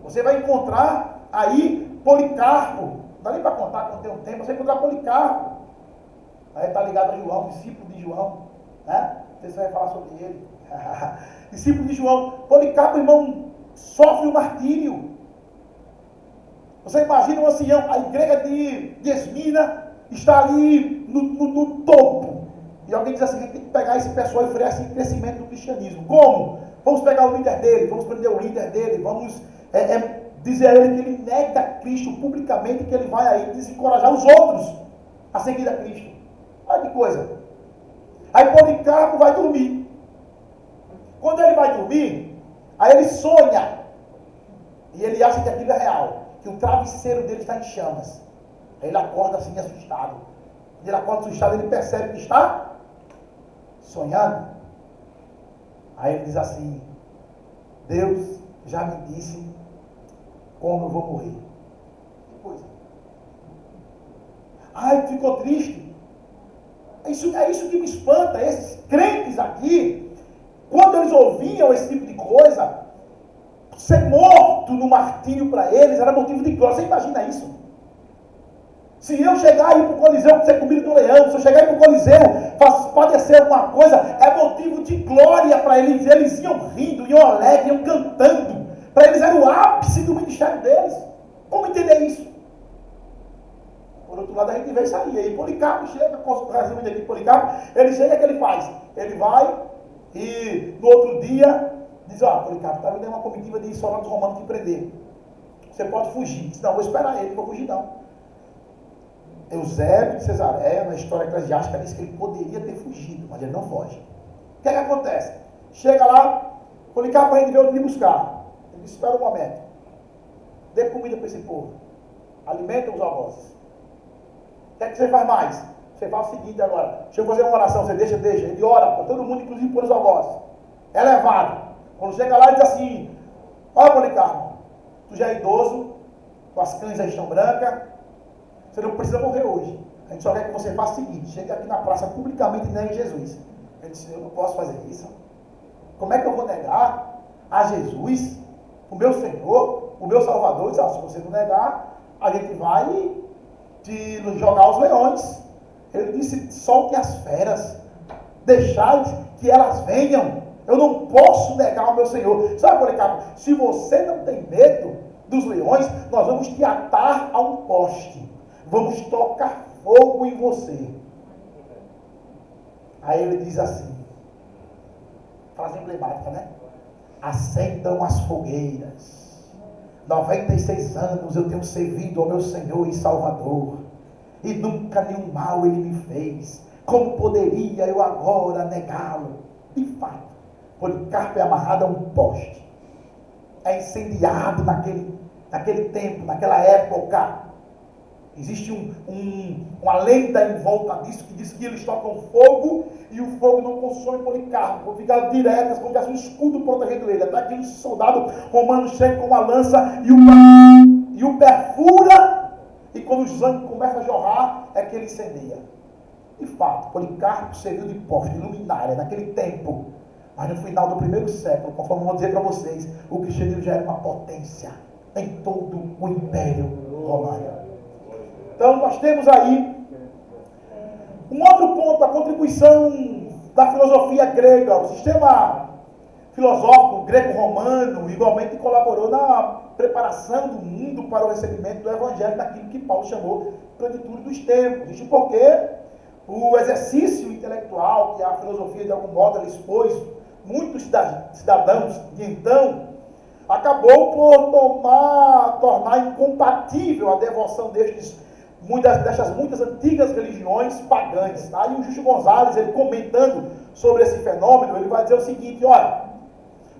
Você vai encontrar aí Policarpo, não dá nem para contar quando tem um tempo, você vai encontrar Policarpo, aí está ligado a João, discípulo de João, né? Você vai falar sobre ele. Discípulo de João. Policarpo, irmão, sofre o martírio. Você imagina um ancião, a igreja de Esmina está ali no topo, e alguém diz assim: a gente tem que pegar esse pessoal e frear esse crescimento do cristianismo. Como? Vamos pegar o líder dele, vamos prender o líder dele, vamos dizer a ele que ele nega Cristo publicamente, que ele vai aí desencorajar os outros a seguir a Cristo. Olha que coisa. Aí Policarpo vai dormir. Quando ele vai dormir, Aí ele sonha, e ele acha que aquilo é real, que o travesseiro dele está em chamas. Aí ele acorda assim assustado. Quando ele acorda assustado, ele percebe que está sonhando. Aí ele diz assim: Deus já me disse como eu vou morrer. Que coisa. Ai, ficou triste. É isso que me espanta. Esses crentes aqui, quando eles ouviam esse tipo de coisa, ser morto no martírio para eles era motivo de glória. Você imagina isso? Se eu chegar aí para o Coliseu, ser comido do leão, se eu chegar aí para o Coliseu, padecer alguma coisa, é motivo de glória para eles. Eles iam rindo, iam alegres, iam cantando. Para eles era o ápice do ministério deles. Como entender isso? Por outro lado, a gente vê isso aí. Aí Policarpo chega, resumindo aqui, Policarpo, ele chega, o que ele faz? Ele vai e no outro dia diz: ó, Policarpo, está vindo uma comitiva de soldados romanos te prender. Você pode fugir. Diz: não, vou esperar ele, não vou fugir não. Eusébio de Cesareia, na história eclesiástica, diz que ele poderia ter fugido, mas ele não foge. O que é que acontece? Chega lá, Policarpo para a gente ver onde ir buscar. Ele diz: espera um momento. Dê comida para esse povo. Alimenta os algozes. O que é que você faz mais? Você faz o seguinte agora. Deixa eu fazer uma oração. Você deixa. Ele ora por todo mundo, inclusive por os algozes. É levado. Quando chega lá, ele diz assim: olha, Policarpo, tu já é idoso, tuas cães já estão brancas, você não precisa morrer hoje. A gente só quer que você faça o seguinte: chega aqui na praça publicamente e negue Jesus. Ele disse: eu não posso fazer isso. Como é que eu vou negar a Jesus, o meu Senhor, o meu Salvador? Ele disse: se você não negar, a gente vai te jogar aos leões. Ele disse: solte as feras, deixai que elas venham. Eu não posso negar o meu Senhor. Sabe, Policarpo, se você não tem medo dos leões, nós vamos te atar a um poste. Vamos tocar fogo em você. Aí ele diz assim, frase emblemática, né? Acendam as fogueiras. 96 anos eu tenho servido ao meu Senhor e Salvador, e nunca nenhum mal ele me fez. Como poderia eu agora negá-lo? De fato, Policarpo é amarrado a um poste. É incendiado naquele tempo, naquela época. Existe uma lenda em volta disso, que diz que eles tocam fogo e o fogo não consome Policarpo, fica direto, como se fosse um escudo protegendo ele, até que um soldado romano chega com uma lança e o perfura, e quando o sangue começa a jorrar, é que ele incendeia. De fato, Policarpo serviu de poste, de luminária, naquele tempo. Mas no final do primeiro século, conforme eu vou dizer para vocês, o cristianismo já era uma potência em todo o Império Romano. Então nós temos aí um outro ponto, a contribuição da filosofia grega. O sistema filosófico greco-romano igualmente colaborou na preparação do mundo para o recebimento do Evangelho, daquilo que Paulo chamou plenitude dos tempos. Isso porque o exercício intelectual que a filosofia de algum modo ela expôs muitos cidadãos de então, acabou por tornar incompatível a devoção dessas muitas antigas religiões pagãs. Tá? E o Justo Gonzalez, ele comentando sobre esse fenômeno, ele vai dizer o seguinte: olha,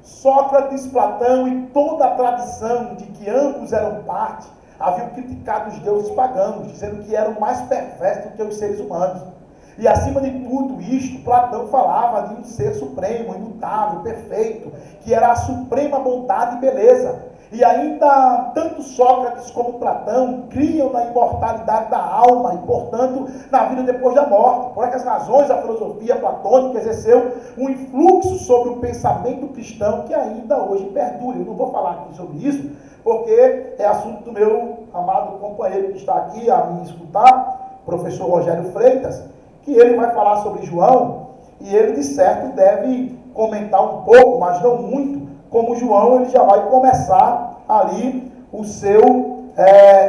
Sócrates, Platão e toda a tradição de que ambos eram parte, haviam criticado os deuses pagãos, dizendo que eram mais perversos do que os seres humanos. E acima de tudo isto, Platão falava de um ser supremo, imutável, perfeito, que era a suprema bondade e beleza. E ainda tanto Sócrates como Platão criam na imortalidade da alma e, portanto, na vida depois da morte. Por essas razões, a filosofia platônica exerceu um influxo sobre o pensamento cristão que ainda hoje perdura. Eu não vou falar aqui sobre isso, porque é assunto do meu amado companheiro que está aqui a me escutar, professor Rogério Freitas, que ele vai falar sobre João, e ele de certo deve comentar um pouco, mas não muito, como João ele já vai começar ali o seu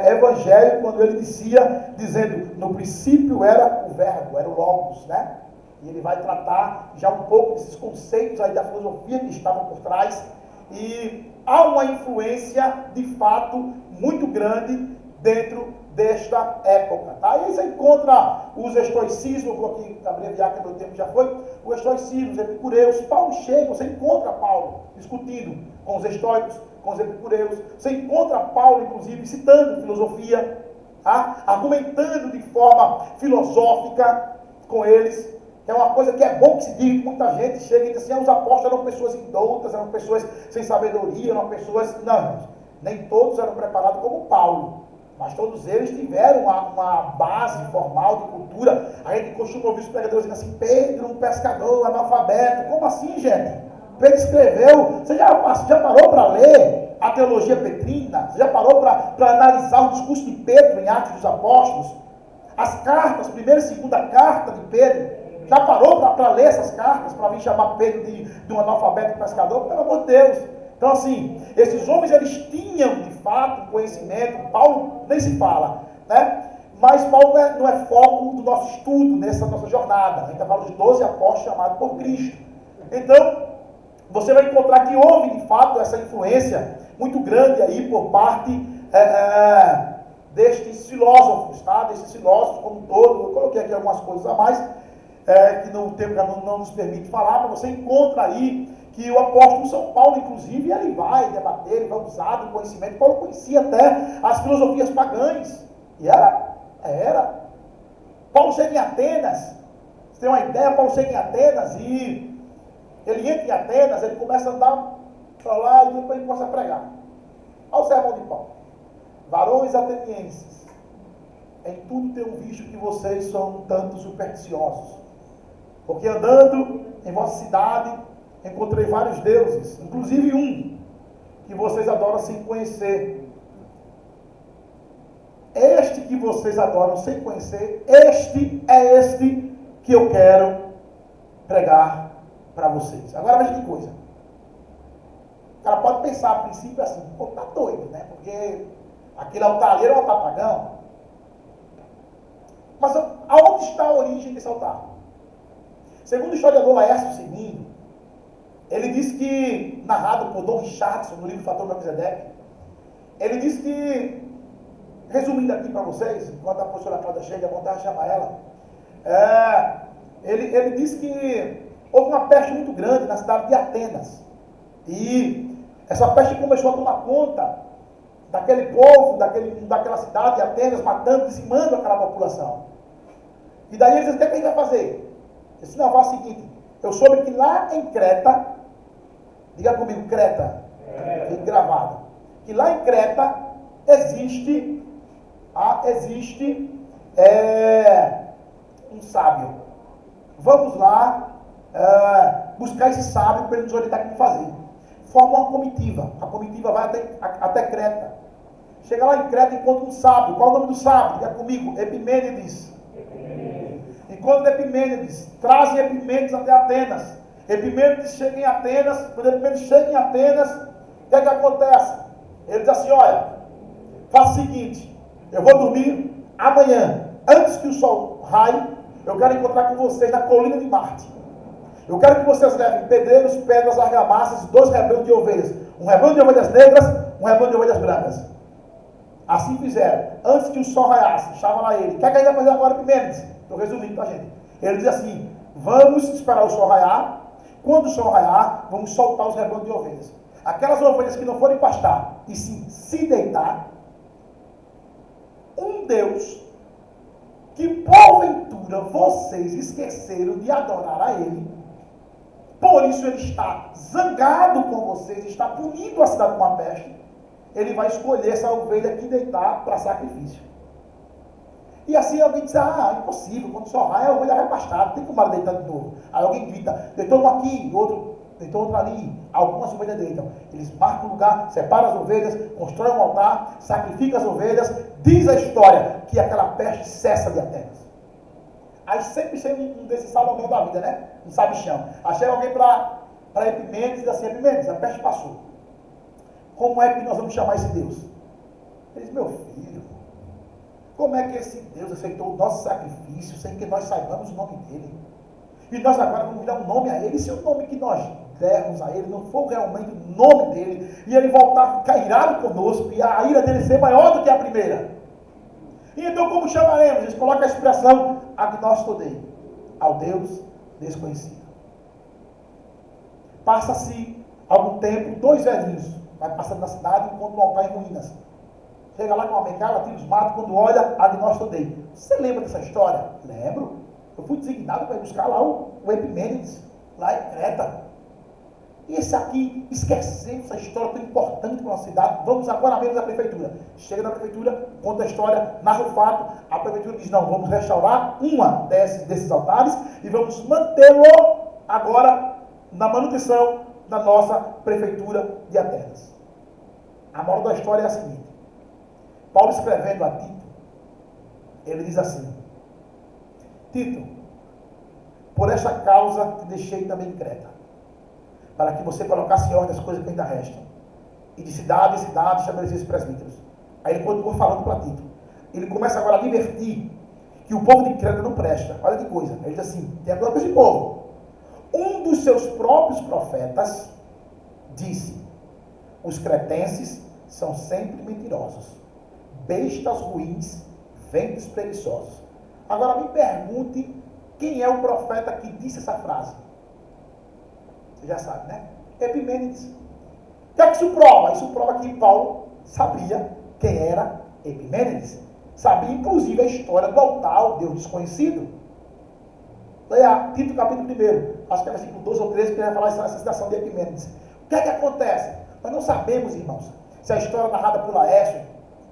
evangelho, quando ele dizendo, no princípio era o verbo, era o logos, né? E ele vai tratar já um pouco desses conceitos aí da filosofia que estavam por trás, e há uma influência, de fato, muito grande dentro desta época. Tá? E aí você encontra os estoicismos, vou aqui abreviar que meu tempo já foi, os estoicismos, os epicureus. Paulo chega, você encontra Paulo discutindo com os estoicos, com os epicureus. Você encontra Paulo, inclusive, citando filosofia, tá? Argumentando de forma filosófica com eles. É uma coisa que é bom que se diga, que muita gente chega e diz assim, os apóstolos eram pessoas indoutas, eram pessoas sem sabedoria, eram pessoas... Não, nem todos eram preparados como Paulo. Mas todos eles tiveram uma base formal de cultura. A gente costuma ouvir os pregadores dizendo assim, Pedro, um pescador, analfabeto. Como assim, gente? Pedro escreveu. Você já parou para ler a teologia petrina? Você já parou para analisar o discurso de Pedro em Atos dos Apóstolos? As cartas, primeira e segunda carta de Pedro. Já parou para ler essas cartas? Para vir chamar Pedro de um analfabeto pescador? Pelo amor de Deus. Então, assim, esses homens, eles tinham, de fato, conhecimento. Paulo nem se fala, né? Mas Paulo não é foco do nosso estudo, nessa nossa jornada. A gente está falando de 12 apóstolos chamados por Cristo. Então, você vai encontrar que houve, de fato, essa influência muito grande aí por parte destes filósofos, tá? Desses filósofos como um todo. Eu coloquei aqui algumas coisas a mais, que no tempo não nos permite falar, mas você encontra aí que o apóstolo São Paulo, inclusive, ele vai debater, ele vai usar do conhecimento. Paulo conhecia até as filosofias pagãs. E era. Paulo chega em Atenas, você tem uma ideia, Paulo chega em Atenas e ele entra em Atenas, ele começa a andar para lá e depois ele começa a pregar. Olha o sermão de Paulo. Varões atenienses, em tudo tenho visto que vocês são um tanto supersticiosos. Porque andando em vossa cidade, encontrei vários deuses, inclusive um que vocês adoram sem conhecer. Este que vocês adoram sem conhecer, este que eu quero pregar para vocês. Agora veja que coisa. O cara pode pensar a princípio assim, pô, tá doido, né? Porque aquele altar ali era um altar pagão. Mas aonde está a origem desse altar? Segundo o historiador Laércio II, ele diz que, narrado por Dom Richardson, no livro Fator Melquisedeque, ele diz que, resumindo aqui para vocês, enquanto a professora Cláudia chega, é vontade de chamar ela, ele diz que houve uma peste muito grande na cidade de Atenas, e essa peste começou a tomar conta daquele povo, daquela cidade de Atenas, matando, dizimando aquela população. E daí ele diz, o que é que a gente vai fazer? Ele disse, não, faz o seguinte, eu soube que lá em Creta, diga comigo, Creta, fique gravado, que lá em Creta existe um sábio. Vamos lá buscar esse sábio para ele nos orientar como fazer. Forma uma comitiva, a comitiva vai até Creta. Chega lá em Creta e encontra um sábio. Qual é o nome do sábio? Diga comigo, Epimênides. Encontra Epimênides, trazem Epimênides até Atenas. Epimênides chega em Atenas. Quando Epimênides chega em Atenas, o que é que acontece? Ele diz assim, olha, faça o seguinte, eu vou dormir amanhã, antes que o sol raie, eu quero encontrar com vocês na colina de Marte. Eu quero que vocês levem pedreiros, pedras, argamassas e 2 rebanhos de ovelhas. Um rebanho de ovelhas negras, um rebanho de ovelhas brancas. Assim fizeram. Antes que o sol raiasse, chama lá ele. O que é que a gente vai fazer agora, Epimênides? Estou resumindo para a gente. Ele diz assim, vamos esperar o sol raiar. Quando o sol raiar, vamos soltar os rebanhos de ovelhas. Aquelas ovelhas que não forem pastar e sim se deitar, um Deus que porventura vocês esqueceram de adorar a Ele, por isso Ele está zangado com vocês, está punindo a cidade com a peste, Ele vai escolher essa ovelha que deitar para sacrifício. E assim alguém diz, impossível, quando só raia a ovelha vai pastar, não tem como ela deitar de novo. Aí alguém grita, deitou um aqui, outro deitou outro ali, algumas ovelhas deitam. Eles marcam o lugar, separam as ovelhas, constroem um altar, sacrificam as ovelhas, diz a história que aquela peste cessa de Atenas. Aí sempre chega um desses Salomão da vida, né? Um sabichão. Aí chega alguém para Epimênides e diz assim, Epimênides, a peste passou. Como é que nós vamos chamar esse Deus? Ele diz, meu filho, como é que esse Deus aceitou o nosso sacrifício sem que nós saibamos o nome dele? E nós agora vamos dar um nome a ele, e se o nome que nós dermos a ele não for realmente o nome dele, e ele voltar a ficar irado conosco, e a ira dele ser maior do que a primeira, E então como chamaremos? Eles colocam a expressão agnóstico dei, ao Deus desconhecido. Passa-se algum tempo, 2 velhinhos, vai passando na cidade e encontra um altar em ruínas. Chega lá com uma bengala, tira os matos, quando olha, agnóstico dei. Você lembra dessa história? Lembro. Eu fui designado para ir buscar lá o Epimênides, lá em Creta. E esse aqui, esquecendo essa história tão importante para a nossa cidade, vamos agora mesmo à prefeitura. Chega na prefeitura, conta a história, narra o fato, a prefeitura diz, não, vamos restaurar uma desses altares e vamos mantê-lo agora na manutenção da nossa prefeitura de Atenas. A moral da história é a seguinte, Paulo escrevendo a Tito, ele diz assim, Tito, por esta causa te deixei também em Creta, para que você colocasse em ordem as coisas que ainda restam, e de cidade em cidade estabelecesse presbíteros. Aí ele continua falando para Tito. Ele começa agora a advertir que o povo de Creta não presta. Olha que coisa. Ele diz assim, tem a coisa com esse povo. Um dos seus próprios profetas disse, os cretenses são sempre mentirosos, bestas ruins, ventos preguiçosos. Agora me pergunte quem é o profeta que disse essa frase. Você já sabe, né? Epimênides. O que é que isso prova? Isso prova que Paulo sabia quem era Epimênides. Sabia, inclusive, a história do altar, o Deus desconhecido. Leia Tito capítulo 1, acho que é versículo 12 ou 13, que vai falar essa citação de Epimênides. O que é que acontece? Nós não sabemos, irmãos, se a história narrada por Laércio,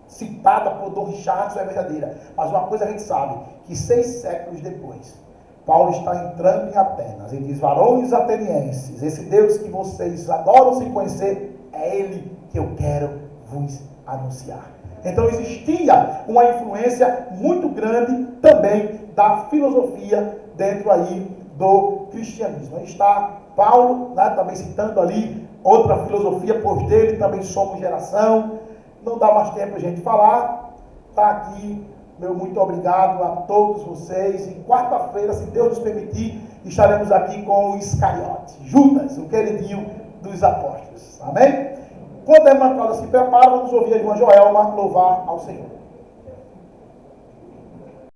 citada por Dom Richardson, é verdadeira. Mas uma coisa a gente sabe, que 6 séculos depois, Paulo está entrando em Atenas e diz, varões atenienses, esse Deus que vocês adoram se conhecer, é Ele que eu quero vos anunciar. Então existia uma influência muito grande também da filosofia dentro aí do cristianismo. Aí está Paulo, né, também citando ali outra filosofia, pois dele também somos geração. Não dá mais tempo a gente falar. Está aqui meu muito obrigado a todos vocês. Em quarta-feira, se Deus nos permitir, estaremos aqui com o Iscariote, Judas, o queridinho dos apóstolos. Amém? Quando a irmã Cláudia se prepara, vamos ouvir a irmã Joelma louvar ao Senhor.